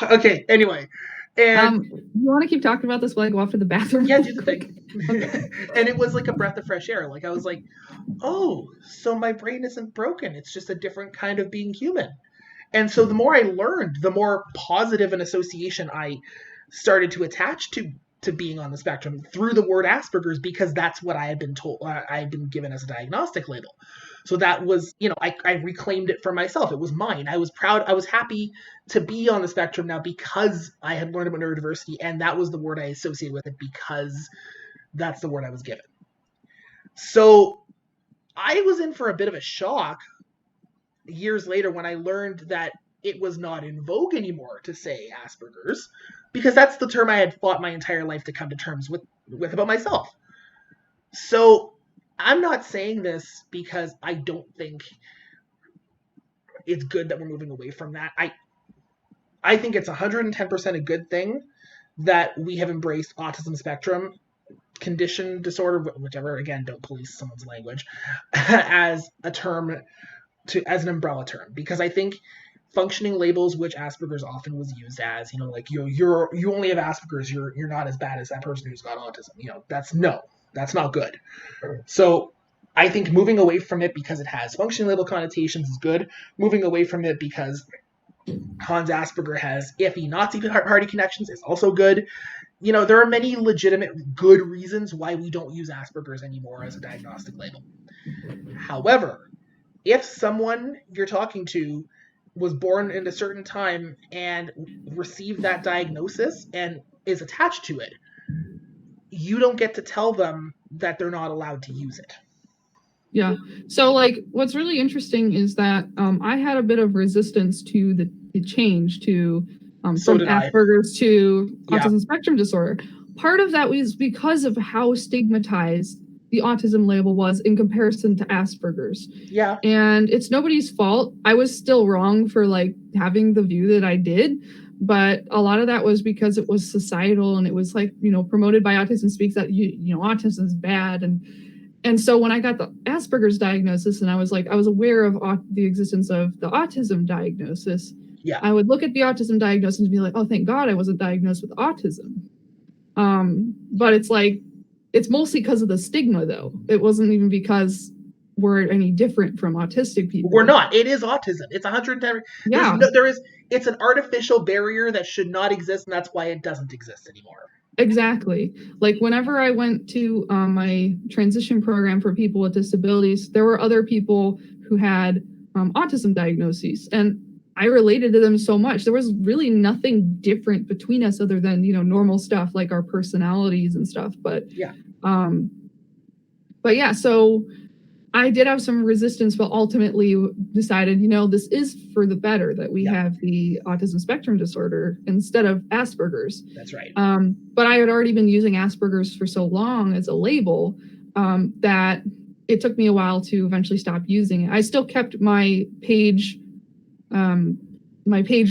Okay, anyway. And you want to keep talking about this while I go off to the bathroom? Yeah, do the thing. Okay. And it was like a breath of fresh air. Like I was like, oh, so my brain isn't broken. It's just a different kind of being human. And so the more I learned, the more positive an association I started to attach to being on the spectrum through the word Asperger's, because that's what I had been told, I had been given as a diagnostic label. So that was, I reclaimed it for myself. It was mine. I was proud. I was happy to be on the spectrum now because I had learned about neurodiversity, and that was the word I associated with it because that's the word I was given. So I was in for a bit of a shock years later when I learned that it was not in vogue anymore to say Asperger's, because that's the term I had fought my entire life to come to terms with about myself. So I'm not saying this because I don't think it's good that we're moving away from that. I think it's 110% a good thing that we have embraced autism spectrum, condition, disorder, whichever, again, don't police someone's language, as a term, as an umbrella term, because I think functioning labels, which Asperger's often was used as, like you only have Asperger's, you're not as bad as that person who's got autism. That's not good. So I think moving away from it because it has functioning label connotations is good. Moving away from it because Hans Asperger has iffy Nazi party connections is also good. There are many legitimate good reasons why we don't use Asperger's anymore as a diagnostic label. However, if someone you're talking to was born in a certain time and received that diagnosis and is attached to it, you don't get to tell them that they're not allowed to use it. Yeah. So what's really interesting is that I had a bit of resistance to the change to from Asperger's to autism spectrum disorder. Part of that was because of how stigmatized the autism label was in comparison to Asperger's. Yeah. And it's nobody's fault. I was still wrong for having the view that I did, but a lot of that was because it was societal and it was promoted by Autism Speaks that autism is bad. And so when I got the Asperger's diagnosis and I was aware of the existence of the autism diagnosis, I would look at the autism diagnosis and be like, oh, thank God I wasn't diagnosed with autism. But it's mostly because of the stigma, though. It wasn't even because we're any different from autistic people. We're not. It is autism. It's 110. Yeah. It's an artificial barrier that should not exist, and that's why it doesn't exist anymore. Exactly. Whenever I went to my transition program for people with disabilities, there were other people who had autism diagnoses, and I related to them so much. There was really nothing different between us other than, normal stuff like our personalities and stuff. But yeah, so I did have some resistance, but ultimately decided, this is for the better that we have the autism spectrum disorder instead of Asperger's. That's right. But I had already been using Asperger's for so long as a label that it took me a while to eventually stop using it. I still kept my page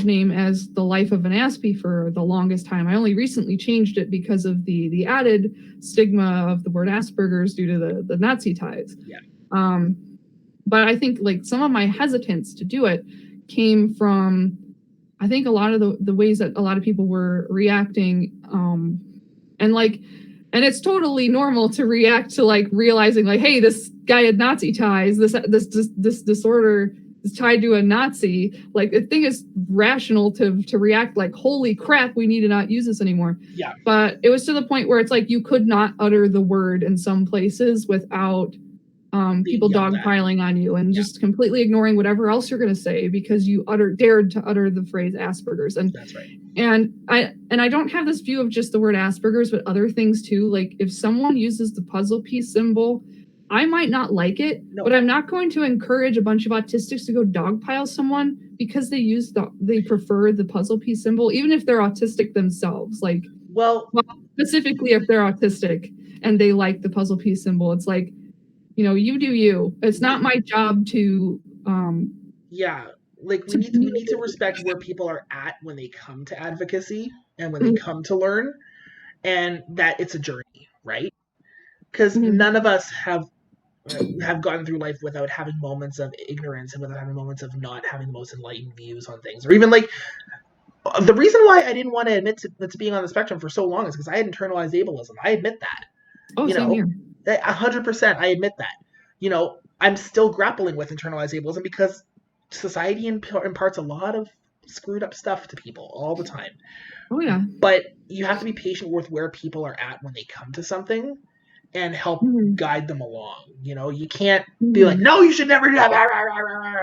name as The Life of an Aspie for the longest time. I only recently changed it because of the added stigma of the word Asperger's due to the Nazi ties. Yeah. But I think some of my hesitance to do it came from, I think, a lot of the ways that a lot of people were reacting. And it's totally normal to react to realizing hey, this guy had Nazi ties, this disorder is tied to a Nazi. The thing is rational to react holy crap, we need to not use this anymore. Yeah. But it was to the point where it's you could not utter the word in some places without people dogpiling on you and just completely ignoring whatever else you're going to say because you dared to utter the phrase Asperger's. And that's right. And I don't have this view of just the word Asperger's, but other things too. If someone uses the puzzle piece symbol, I might not like it, but I'm not going to encourage a bunch of autistics to go dogpile someone because they prefer the puzzle piece symbol, even if they're autistic themselves. Well, specifically if they're autistic and they like the puzzle piece symbol, it's you know, you do you. It's not my job to yeah, like we need to respect where people are at when they come to advocacy and when they come to learn, and that it's a journey, right? Because none of us have gotten through life without having moments of ignorance and without having moments of not having the most enlightened views on things, or even like the reason why I didn't want to admit to being on the spectrum for so long is because I had internalized ableism. I admit that. Oh, you same know, here. 100%. I admit that. You know, I'm still grappling with internalized ableism because society imparts a lot of screwed up stuff to people all the time. Oh yeah. But you have to be patient with where people are at when they come to something and help guide them along. You know, you can't be like, no, you should never do that.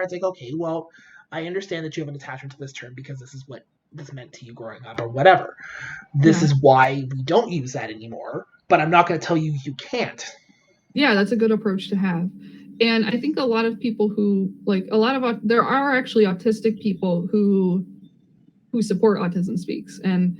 It's like, okay, well, I understand that you have an attachment to this term because this is what this meant to you growing up or whatever. This is why we don't use that anymore, but I'm not going to tell you you can't. Yeah, that's a good approach to have. And I think a lot of people who there are actually autistic people who support Autism Speaks and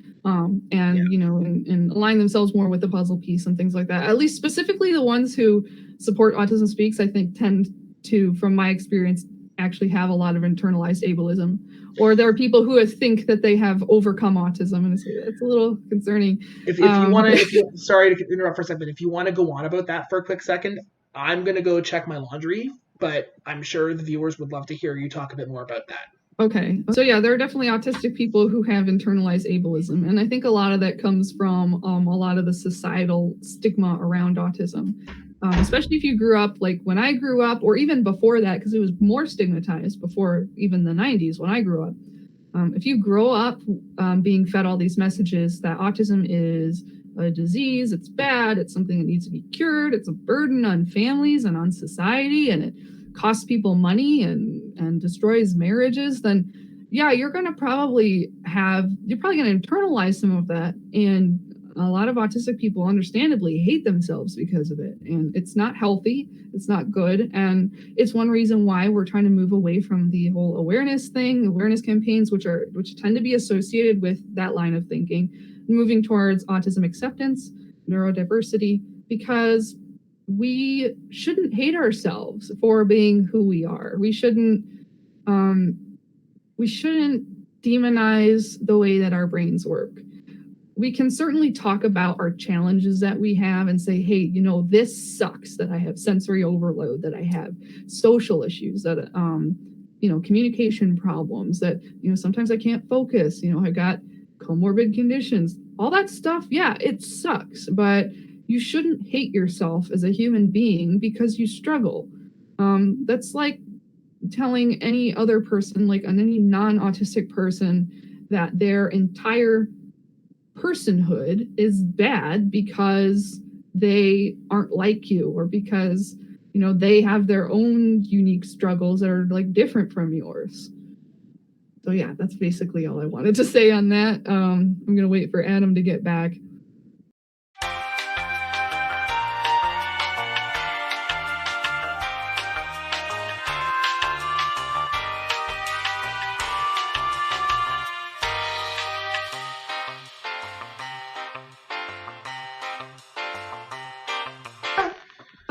you know, and align themselves more with the puzzle piece and things like that. At least specifically the ones who support Autism Speaks, I think tend to, from my experience, actually have a lot of internalized ableism. Or there are people who think that they have overcome autism, and it's a little concerning. If you want to, sorry to interrupt for a second, if you want to go on about that for a quick second, I'm going to go check my laundry, but I'm sure the viewers would love to hear you talk a bit more about that. Okay, so yeah, there are definitely autistic people who have internalized ableism, and I think a lot of that comes from a lot of the societal stigma around autism, especially if you grew up like when I grew up, or even before that, because it was more stigmatized before even the 90s when I grew up. If you grow up being fed all these messages that autism is a disease, it's bad, it's something that needs to be cured, it's a burden on families and on society, and it costs people money and destroys marriages, then yeah, you're probably going to internalize some of that. And a lot of autistic people understandably hate themselves because of it. And it's not healthy. It's not good. And it's one reason why we're trying to move away from the whole awareness campaigns, which tend to be associated with that line of thinking, moving towards autism acceptance, neurodiversity, because we shouldn't hate ourselves for being who we are. We shouldn't demonize the way that our brains work. We can certainly talk about our challenges that we have and say, hey, you know, this sucks that I have sensory overload, that I have social issues, that you know, communication problems, that, you know, sometimes I can't focus, you know, I got comorbid conditions, all that stuff. Yeah, it sucks, but you shouldn't hate yourself as a human being because you struggle. That's like telling any other person, like any non-autistic person, that their entire personhood is bad because they aren't like you, or because, you know, they have their own unique struggles that are like different from yours. So yeah, that's basically all I wanted to say on that. I'm gonna wait for Adam to get back.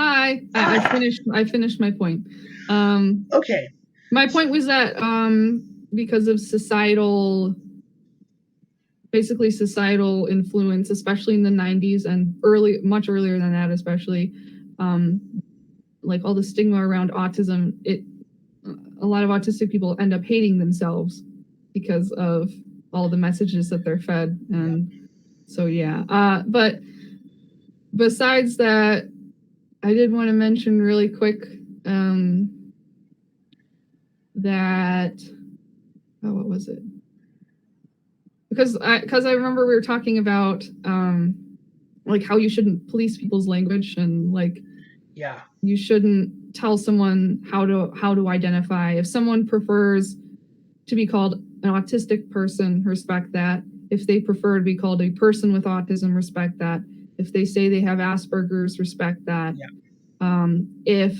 Hi, I finished my point. Okay. My point was that because of societal influence, especially in the 90s and much earlier than that, especially, like all the stigma around autism, a lot of autistic people end up hating themselves because of all the messages that they're fed. And so, yeah. But besides that, I did want to mention really quick that, what was it? Because I remember we were talking about like how you shouldn't police people's language, and like, yeah, you shouldn't tell someone how to identify. If someone prefers to be called an autistic person, respect that. If they prefer to be called a person with autism, respect that. If they say they have Asperger's, respect that. Yeah. If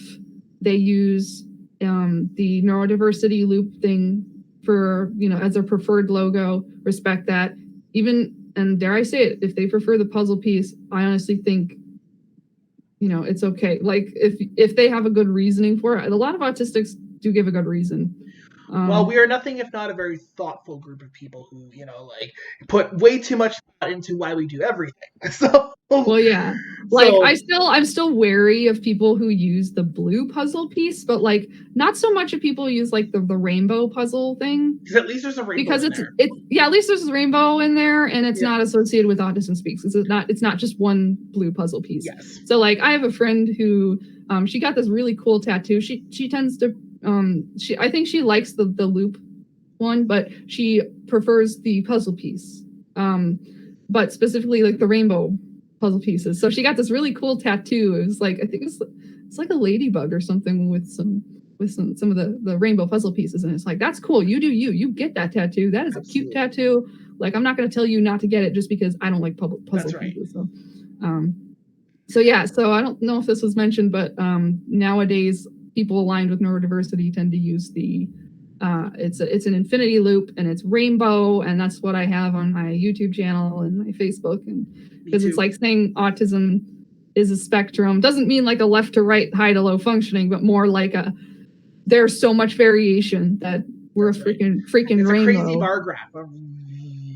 they use the neurodiversity loop thing for, you know, as their preferred logo, respect that. Even, and dare I say it, if they prefer the puzzle piece, I honestly think it's okay. Like if they have a good reasoning for it, a lot of autistics do give a good reason. Well, we are nothing if not a very thoughtful group of people who, like, put way too much thought into why we do everything. So, well, yeah, like I'm still wary of people who use the blue puzzle piece, but like not so much of people use like the rainbow puzzle thing. Because at least there's a rainbow. Because at least there's a rainbow in there, and it's not associated with Autism Speaks. It's not just one blue puzzle piece. Yes. So like I have a friend who she got this really cool tattoo. She tends to I think she likes the loop one, but she prefers the puzzle piece. But specifically like the rainbow puzzle pieces. So she got this really cool tattoo. It was like, I think it's like a ladybug or something with some of the rainbow puzzle pieces. And it's like, that's cool. You do you get that tattoo. That is a cute tattoo. Like, I'm not going to tell you not to get it just because I don't like puzzle pieces. So yeah, so I don't know if this was mentioned, but nowadays people aligned with neurodiversity tend to use the it's an infinity loop and it's rainbow, and that's what I have on my YouTube channel and my Facebook, and because it's like saying autism is a spectrum. Doesn't mean like a left to right, high to low functioning, but more like there's so much variation that we're a freaking it's rainbow. A crazy bar graph.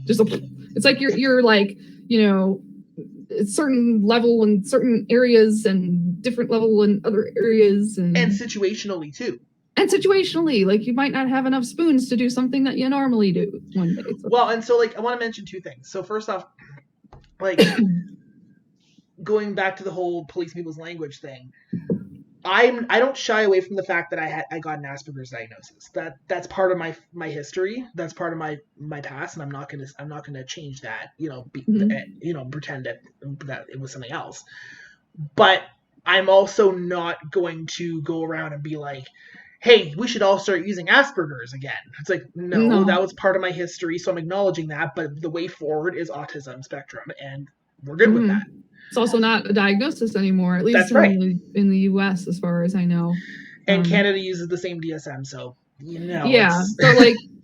It's like you're like, a certain level in certain areas and different level in other areas, and situationally too. And situationally, like you might not have enough spoons to do something that you normally do one day. So. Well, and so like I want to mention two things. So first off, like going back to the whole policing people's language thing, I don't shy away from the fact that I got an Asperger's diagnosis. That's part of my history. That's part of my past, and I'm not gonna change that. Pretend that it was something else. But I'm also not going to go around and be like, hey, we should all start using Asperger's again. It's like, no, that was part of my history, so I'm acknowledging that, but the way forward is autism spectrum, and we're good with that. It's also not a diagnosis anymore, at least That's right. in the US, as far as I know. And Canada uses the same DSM, so, Yeah,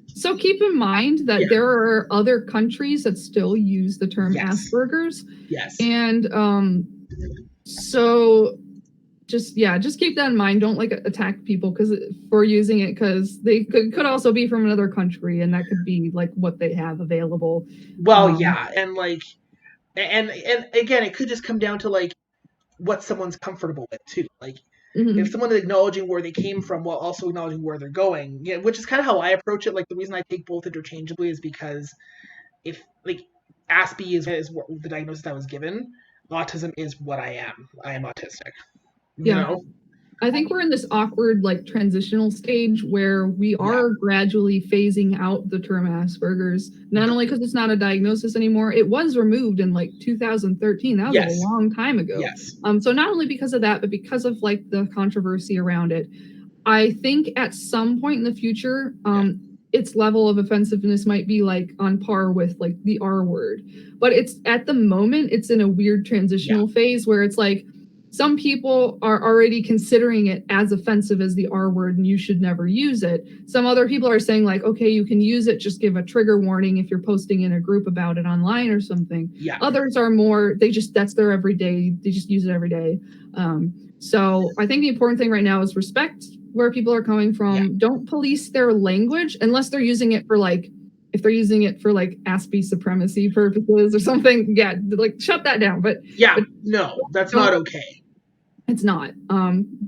so keep in mind that there are other countries that still use the term Asperger's. Yes. And so... just keep that in mind. Don't like attack people for using it, because they could also be from another country, and that could be like what they have available. Well, and like, and again, it could just come down to like what someone's comfortable with too. Like, if someone is acknowledging where they came from while also acknowledging where they're going, which is kind of how I approach it. Like, the reason I take both interchangeably is because if like ASPE is what the diagnosis I was given, autism is what I am. I am autistic. I think we're in this awkward like transitional stage where we are gradually phasing out the term Asperger's, not only because it's not a diagnosis anymore. It was removed in like 2013. That was a long time ago. So not only because of that, but because of like the controversy around it, I think at some point in the future, its level of offensiveness might be like on par with like the R word, but it's at the moment it's in a weird transitional phase where it's like, some people are already considering it as offensive as the R word and you should never use it. Some other people are saying like, okay, you can use it, just give a trigger warning if you're posting in a group about it online or something. Others are more, that's their everyday, they just use it every day. So I think the important thing right now is respect where people are coming from. Don't police their language unless they're using it for like, if they're using it for like ASPE supremacy purposes or something, like shut that down. But no, that's not okay. It's not.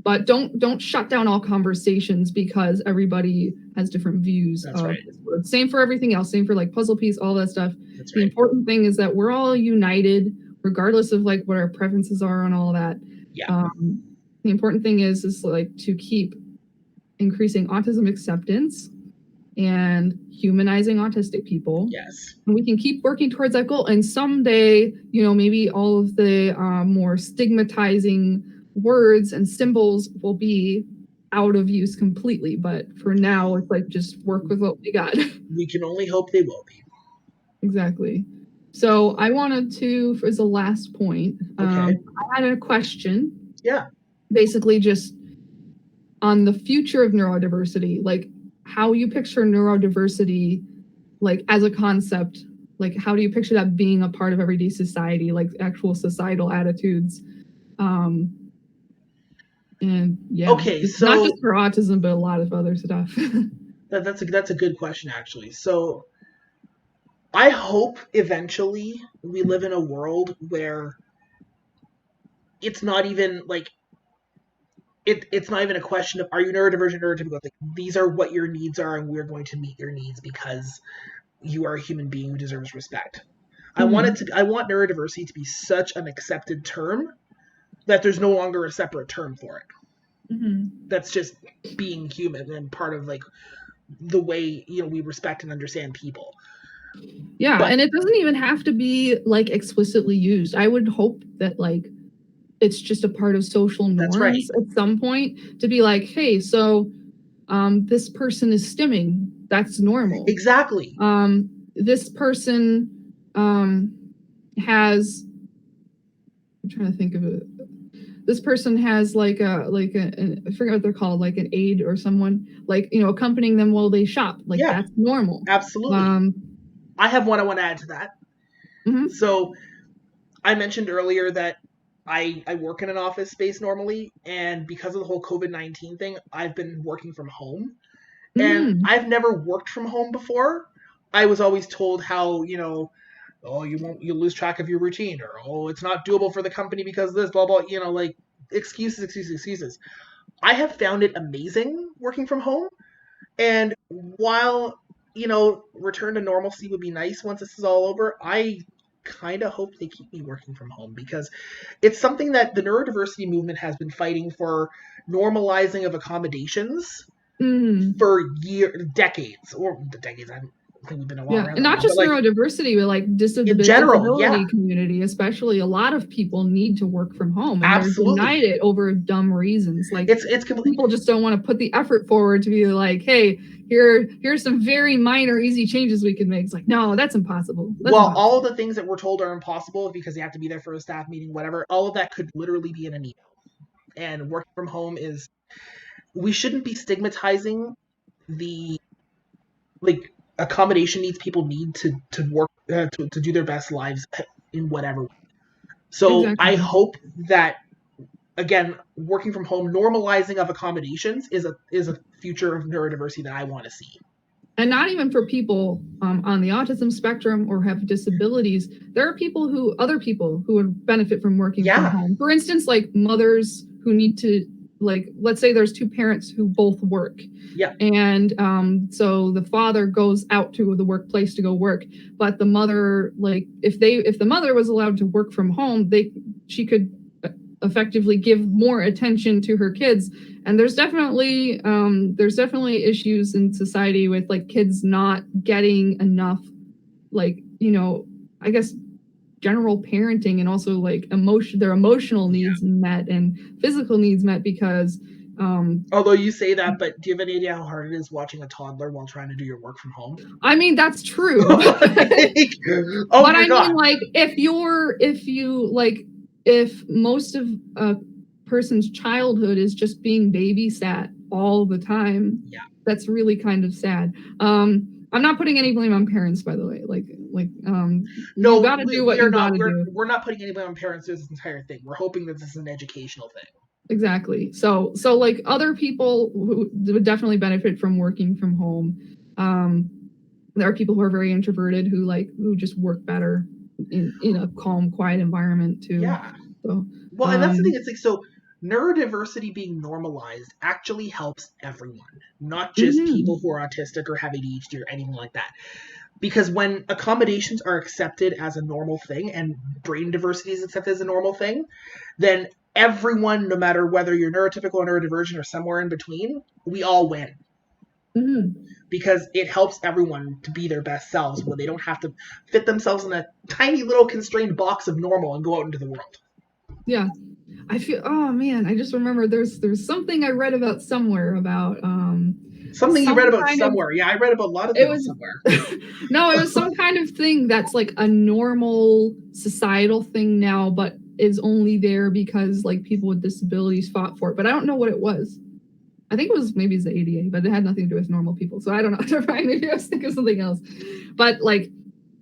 But don't shut down all conversations because everybody has different views. That's right. This word. Same for everything else. Same for like puzzle piece, all that stuff. The important thing is that we're all united, regardless of like what our preferences are and all that. The important thing is like to keep increasing autism acceptance and humanizing autistic people. And we can keep working towards that goal. And someday, maybe all of the more stigmatizing words and symbols will be out of use completely. But for now, it's like just work with what we got. We can only hope they will be. Exactly. So I wanted to, as a last point, I had a question. Basically just on the future of neurodiversity, like how you picture neurodiversity, like as a concept, like how do you picture that being a part of everyday society, like actual societal attitudes? And yeah, Okay, it's so not just for autism, but a lot of other stuff. that's a good question, actually. So I hope eventually we live in a world where it's not even like it's not even a question of are you neurodivergent or neurotypical. Like, these are what your needs are, and we're going to meet your needs because you are a human being who deserves respect. I want neurodiversity to be such an accepted term that there's no longer a separate term for it. That's just being human and part of like the way we respect and understand people. Yeah, and it doesn't even have to be like explicitly used. I would hope that like it's just a part of social norms at some point to be like, hey, so this person is stimming. That's normal. Exactly. This person has. I'm trying to think of it. This person has I forget what they're called, like an aide or someone like accompanying them while they shop. Like that's normal. Absolutely. I have one I want to add to that. Mm-hmm. So I mentioned earlier that I work in an office space normally, and because of the whole COVID-19 thing, I've been working from home. And I've never worked from home before. I was always told how, oh, you'll lose track of your routine, or oh, it's not doable for the company because of this, blah, blah, like excuses. I have found it amazing working from home. And while, return to normalcy would be nice once this is all over, I kind of hope they keep me working from home because it's something that the neurodiversity movement has been fighting for, normalizing of accommodations for decades. I think we've been a while around. And not just neurodiversity, but like disability community, especially. A lot of people need to work from home, and they're denied it over dumb reasons. Like it's people just don't want to put the effort forward to be like, hey, here's some very minor, easy changes we can make. It's like, no, that's impossible. All of the things that we're told are impossible because you have to be there for a staff meeting, whatever. All of that could literally be in an email. And working from home we shouldn't be stigmatizing the accommodation needs people need to work to do their best lives in whatever way. So exactly. I hope that, again, working from home, normalizing of accommodations is a future of neurodiversity that I want to see. And not even for people on the autism spectrum or have disabilities. There are other people who would benefit from working from home. For instance, like mothers who need to, like, let's say there's two parents who both work. Yeah. And so the father goes out to the workplace to go work, but the mother, like, if the mother was allowed to work from home, she could effectively give more attention to her kids. And there's definitely issues in society with like kids not getting enough, like, I guess general parenting, and also like their emotional needs met and physical needs met, because although you say that, but do you have any idea how hard it is watching a toddler while trying to do your work from home? I mean, that's true. But I mean, like, if most of a person's childhood is just being babysat all the time, that's really kind of sad. I'm not putting any blame on parents, by the way. No, you gotta do what you gotta do. We're not putting any blame on parents through this entire thing. We're hoping that this is an educational thing. Exactly. So like other people who would definitely benefit from working from home. There are people who are very introverted who just work better in a calm, quiet environment too. Yeah. So, and that's the thing. It's like, so neurodiversity being normalized actually helps everyone, not just people who are autistic or have ADHD or anything like that. Because when accommodations are accepted as a normal thing and brain diversity is accepted as a normal thing, then everyone, no matter whether you're neurotypical or neurodivergent or somewhere in between, we all win. Because it helps everyone to be their best selves when they don't have to fit themselves in a tiny little constrained box of normal and go out into the world. Yeah. I feel, oh man, I just remember there's something I read about somewhere about something you read about somewhere. I read about a lot of things somewhere. No, it was some kind of thing that's like a normal societal thing now, but is only there because like people with disabilities fought for it. But I don't know what it was. I think maybe it's the ADA, but it had nothing to do with normal people. So I don't know. Maybe I was thinking of something else. But like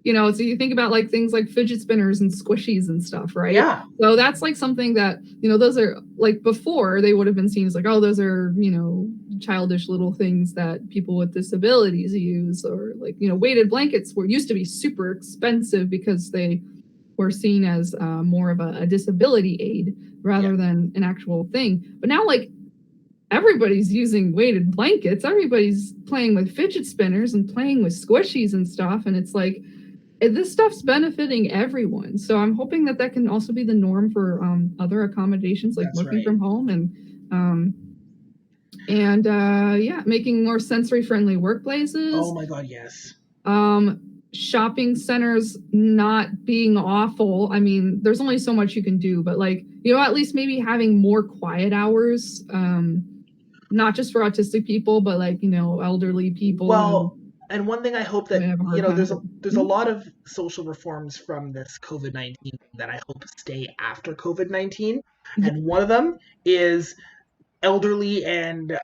you know, so you think about like things like fidget spinners and squishies and stuff, right? Yeah. So that's like something that, you know, those are like, before they would have been seen as like, oh, those are, you know, childish little things that people with disabilities use, or like, you know, weighted blankets used to be super expensive because they were seen as more of a disability aid rather than an actual thing. But now, like, everybody's using weighted blankets, everybody's playing with fidget spinners and playing with squishies and stuff, and it's like, this stuff's benefiting everyone. So I'm hoping that that can also be the norm for other accommodations, like That's working right. from home, and yeah, making more sensory friendly workplaces. Oh my God, yes. Shopping centers not being awful. I mean, there's only so much you can do, but like, you know, at least maybe having more quiet hours, not just for autistic people, but like, you know, elderly people. Well, and one thing I hope that, you know, there's a Mm-hmm. lot of social reforms from this COVID-19 that I hope stay after COVID-19, and one of them is elderly and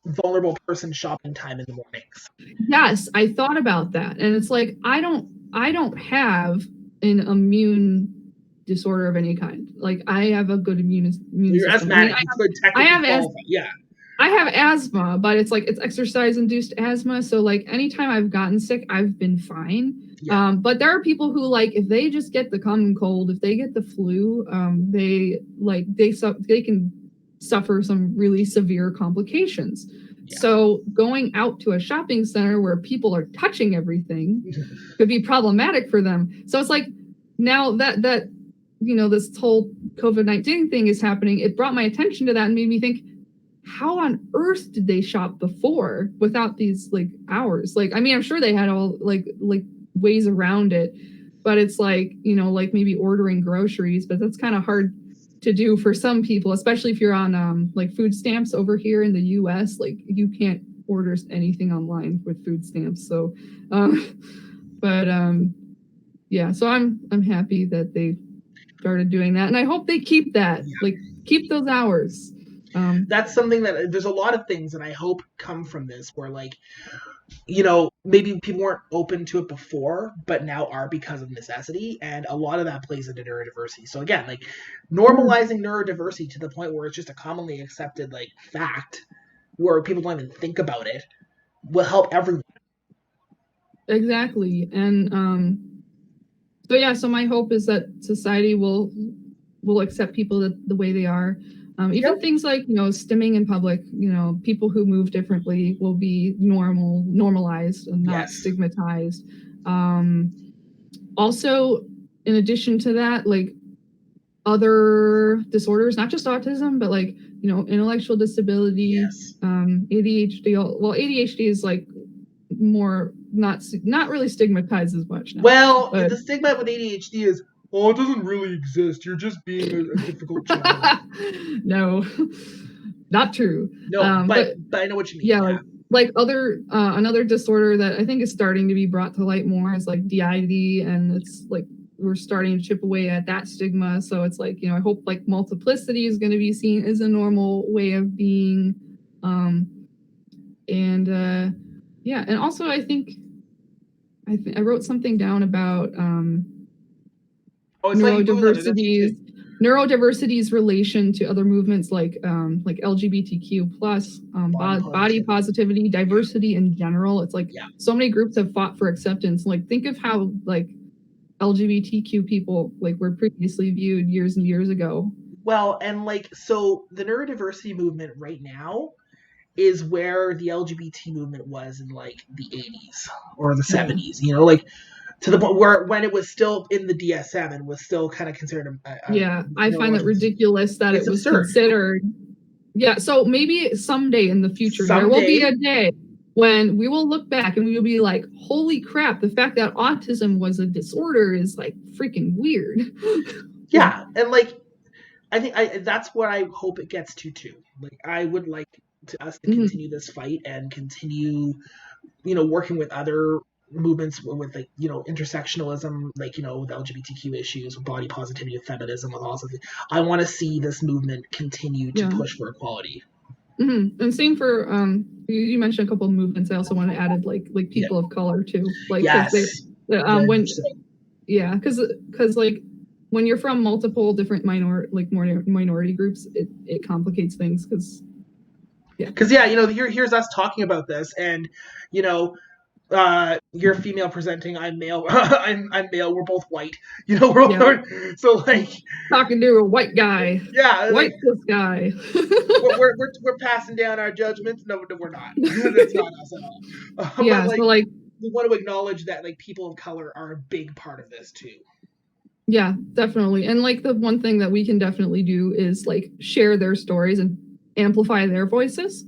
vulnerable person shopping time in the mornings. Yes, I thought about that, and it's like, I don't have an immune disorder of any kind. Like, I have a good immune You're system. asthmatic. You could technically qualify. Yeah. I have asthma, but it's like, it's exercise-induced asthma. So like, anytime I've gotten sick, I've been fine. Yeah. But there are people who, like, if they just get the common cold, if they get the flu, they can suffer some really severe complications. Yeah. So going out to a shopping center where people are touching everything could be problematic for them. So it's like, now that you know, this whole COVID-19 thing is happening, it brought my attention to that and made me think, how on earth did they shop before without these like hours? Like, I mean, I'm sure they had all like ways around it, but it's like, you know, like maybe ordering groceries, but that's kind of hard to do for some people, especially if you're on like food stamps over here in the US. Like, you can't order anything online with food stamps. So, yeah, so I'm happy that they started doing that, and I hope they keep that, like, keep those hours. That's something that, there's a lot of things that I hope come from this, where, like, you know, maybe people weren't open to it before, but now are because of necessity, and a lot of that plays into neurodiversity. So again, like, normalizing neurodiversity to the point where it's just a commonly accepted, like, fact, where people don't even think about it, will help everyone. Exactly. And so yeah, so my hope is that society will accept people the way they are. Even things like, you know, stimming in public, you know, people who move differently will be normalized and not stigmatized. Also, in addition to that, like, other disorders, not just autism, but like, you know, intellectual disability, ADHD. Well, ADHD is like more not really stigmatized as much now. Well, the stigma with ADHD is, oh, it doesn't really exist. You're just being a difficult child. No, not true. No, but I know what you mean. Yeah, like other another disorder that I think is starting to be brought to light more is like DID, and it's like we're starting to chip away at that stigma. So it's like, you know, I hope like multiplicity is going to be seen as a normal way of being, yeah, and also I think I wrote something down about neurodiversity's relation to other movements like LGBTQ plus, body positivity, diversity in general. It's like so many groups have fought for acceptance. Like, think of how like LGBTQ people like were previously viewed years and years ago. Well, and like, so the neurodiversity movement right now is where the LGBT movement was in like the 80s or the 70s, you know, like, to the point where when it was still in the DSM and was still kind of considered I find it ridiculous that it was considered. Yeah, so maybe someday in the future there will be a day when we will look back and we will be like, holy crap, the fact that autism was a disorder is like freaking weird. Yeah, and like, I think that's what I hope it gets to too. Like, I would like us to continue this fight and continue, you know, working with other movements with, like, you know, intersectionalism, like, you know, with LGBTQ issues, with body positivity, with feminism, with all sorts of things. I want to see this movement continue to push for equality. And same for you mentioned a couple of movements. I also want to add like people of color too, like Because like when you're from multiple different minority groups, it complicates things because here's us talking about this, and you're female presenting, I'm male. I'm male. We're both white. So like talking to a white guy. Yeah, white this guy. we're passing down our judgments. No, we're not. That's not us at all. Yeah, but so like we want to acknowledge that like people of color are a big part of this too. Yeah, definitely. And like the one thing that we can definitely do is like share their stories and amplify their voices,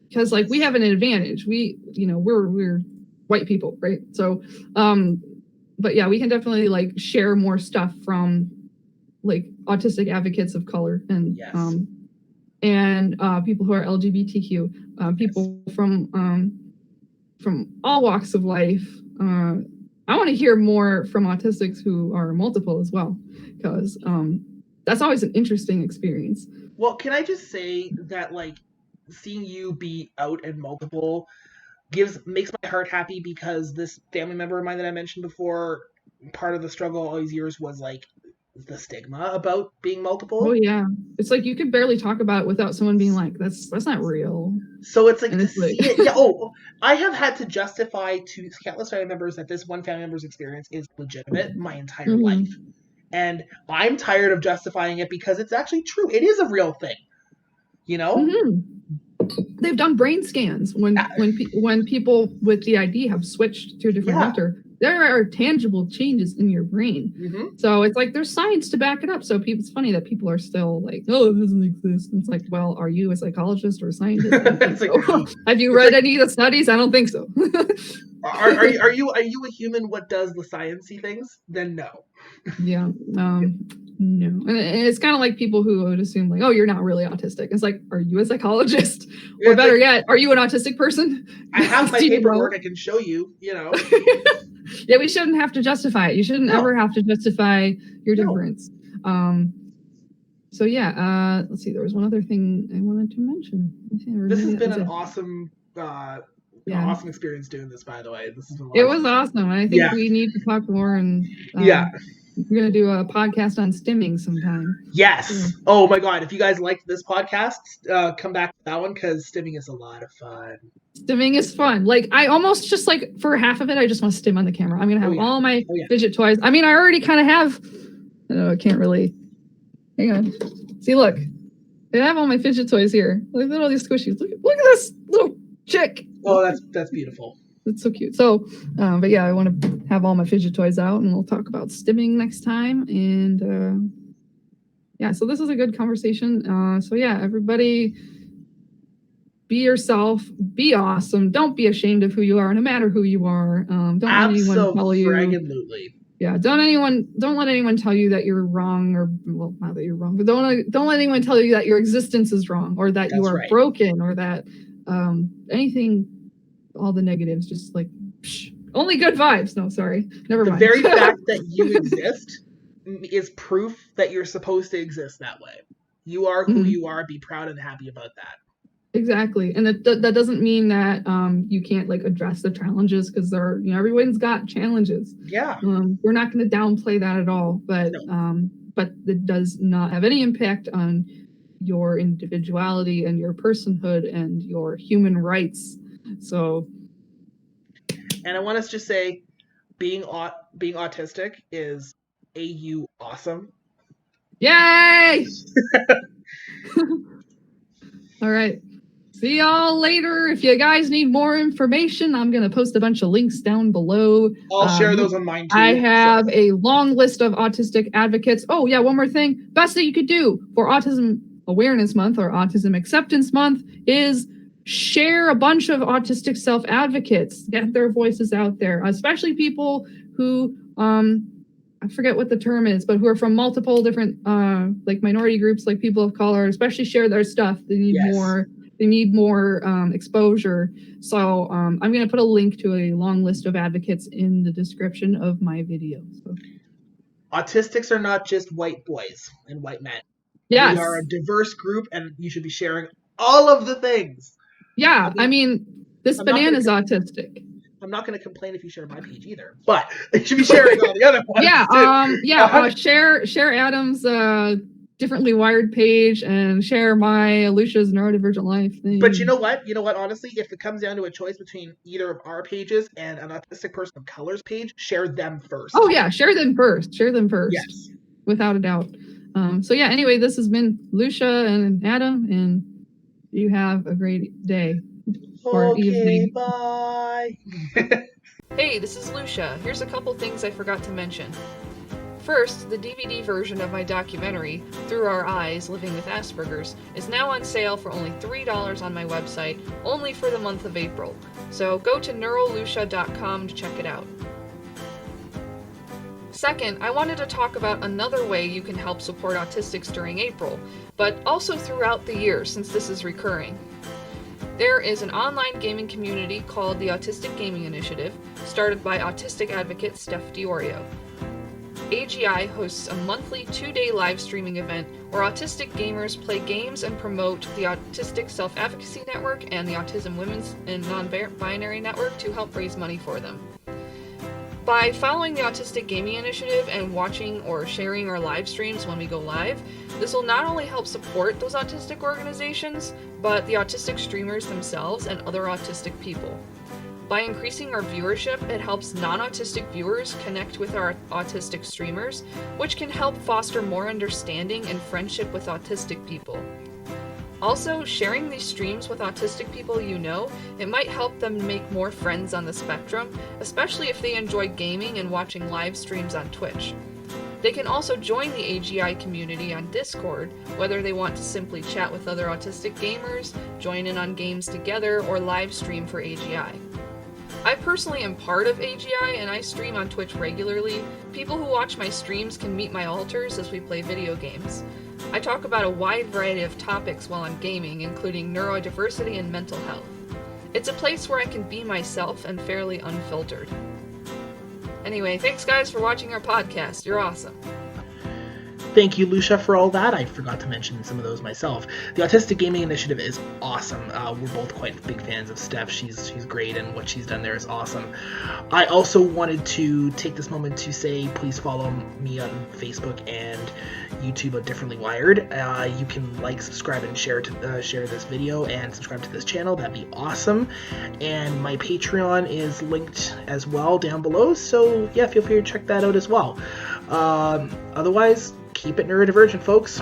because like we have an advantage. We're white people, right? So but yeah, we can definitely like share more stuff from like autistic advocates of color and people who are LGBTQ, people from all walks of life. I want to hear more from autistics who are multiple as well, because that's always an interesting experience. Well, can I just say that like seeing you be out and multiple makes my heart happy, because this family member of mine that I mentioned before, part of the struggle all these years was like the stigma about being multiple. Oh yeah, it's like you could barely talk about it without someone being like, "That's not real." So it's like, I have had to justify to countless family members that this one family member's experience is legitimate my entire life, and I'm tired of justifying it because it's actually true. It is a real thing, They've done brain scans when people with DID have switched to a different mentor. There are tangible changes in your brain. So it's like there's science to back it up. So it's funny that people are still like, "Oh, it doesn't exist." And it's like, well, are you a psychologist or a scientist? I don't think so. Have you read any of the studies? I don't think so. Are you a human? What does the sciencey things? Then no. Yeah. No. And it's kind of like people who would assume like, "Oh, you're not really autistic." It's like, are you a psychologist? Or better yet, are you an autistic person? I have my paperwork I can show you, Yeah, we shouldn't have to justify it. You shouldn't ever have to justify your difference. So yeah, let's see. There was one other thing I wanted to mention. This has been an awesome experience doing this, by the way. This has been it was awesome. I think we need to talk more, and we're going to do a podcast on stimming sometime. Yes. Yeah. Oh my God. If you guys liked this podcast, come back to that one, because stimming is a lot of fun. Stimming is fun. Like I almost just like for half of it, I just want to stim on the camera. I'm going to have all my fidget toys. I mean, I already kind of have, I can't really, hang on. See, look, I have all my fidget toys here. Look at all these squishies. Look at this little chick. Oh, that's beautiful. It's so cute. So, but yeah, I want to have all my fidget toys out, and we'll talk about stimming next time. And so this is a good conversation. So yeah, everybody, be yourself, be awesome. Don't be ashamed of who you are, no matter who you are. Don't let anyone tell you. Absolutely. Yeah, don't let anyone tell you that you're wrong, or well, not that you're wrong, but don't let anyone tell you that your existence is wrong, or that you are broken, or that anything. All the negatives, just like only good vibes. No, sorry, never mind. The very fact that you exist is proof that you're supposed to exist that way. You are who you are. Be proud and happy about that. Exactly, and that doesn't mean that you can't like address the challenges, because everyone's got challenges. Yeah, we're not going to downplay that at all, but it does not have any impact on your individuality and your personhood and your human rights. So, and I want us to just say, being autistic is awesome. Yay! All right. See y'all later. If you guys need more information, I'm going to post a bunch of links down below. I'll share those on mine too. I have a long list of autistic advocates. Oh yeah, one more thing. Best that you could do for Autism Awareness Month or Autism Acceptance Month is share a bunch of autistic self-advocates, get their voices out there, especially people who, I forget what the term is, but who are from multiple different like minority groups, like people of color, especially share their stuff. They need more exposure. So I'm going to put a link to a long list of advocates in the description of my video. So. Autistics are not just white boys and white men. Yes. We are a diverse group, and you should be sharing all of the things. Yeah, I mean, this banana's autistic. I'm not going to complain if you share my page either, but you should be sharing all the other ones. Share Adam's differently wired page and share my LUSHIA'S Neurodivergent Life thing. But you know what? Honestly, if it comes down to a choice between either of our pages and an Autistic Person of Color's page, share them first. Oh yeah, share them first. Yes. Without a doubt. So yeah, anyway, this has been Lucia and Adam, and you have a great day or evening. Bye. Hey, this is Lucia. Here's a couple things I forgot to mention. First, the DVD version of my documentary, Through Our Eyes, Living with Asperger's, is now on sale for only $3 on my website, only for the month of April. So go to neurolucia.com to check it out. Second, I wanted to talk about another way you can help support autistics during April, but also throughout the year since this is recurring. There is an online gaming community called the Autistic Gaming Initiative, started by autistic advocate Steph Diorio. AGI hosts a monthly 2-day live streaming event where autistic gamers play games and promote the Autistic Self-Advocacy Network and the Autism Women's and Non-Binary Network to help raise money for them. By following the Autistic Gaming Initiative and watching or sharing our live streams when we go live, this will not only help support those autistic organizations, but the autistic streamers themselves and other autistic people. By increasing our viewership, it helps non-autistic viewers connect with our autistic streamers, which can help foster more understanding and friendship with autistic people. Also, sharing these streams with autistic people you know, it might help them make more friends on the spectrum, especially if they enjoy gaming and watching live streams on Twitch. They can also join the AGI community on Discord, whether they want to simply chat with other autistic gamers, join in on games together, or live stream for AGI. I personally am part of AGI and I stream on Twitch regularly. People who watch my streams can meet my alters as we play video games. I talk about a wide variety of topics while I'm gaming, including neurodiversity and mental health. It's a place where I can be myself and fairly unfiltered. Anyway, thanks guys for watching our podcast. You're awesome. Thank you, Lucia, for all that. I forgot to mention some of those myself. The Autistic Gaming Initiative is awesome. We're both quite big fans of Steph. She's great, and what she's done there is awesome. I also wanted to take this moment to say, please follow me on Facebook and YouTube at Differently Wired. You can like, subscribe, and share this video and subscribe to this channel. That'd be awesome. And my Patreon is linked as well down below. So yeah, feel free to check that out as well. Otherwise, keep it neurodivergent, folks.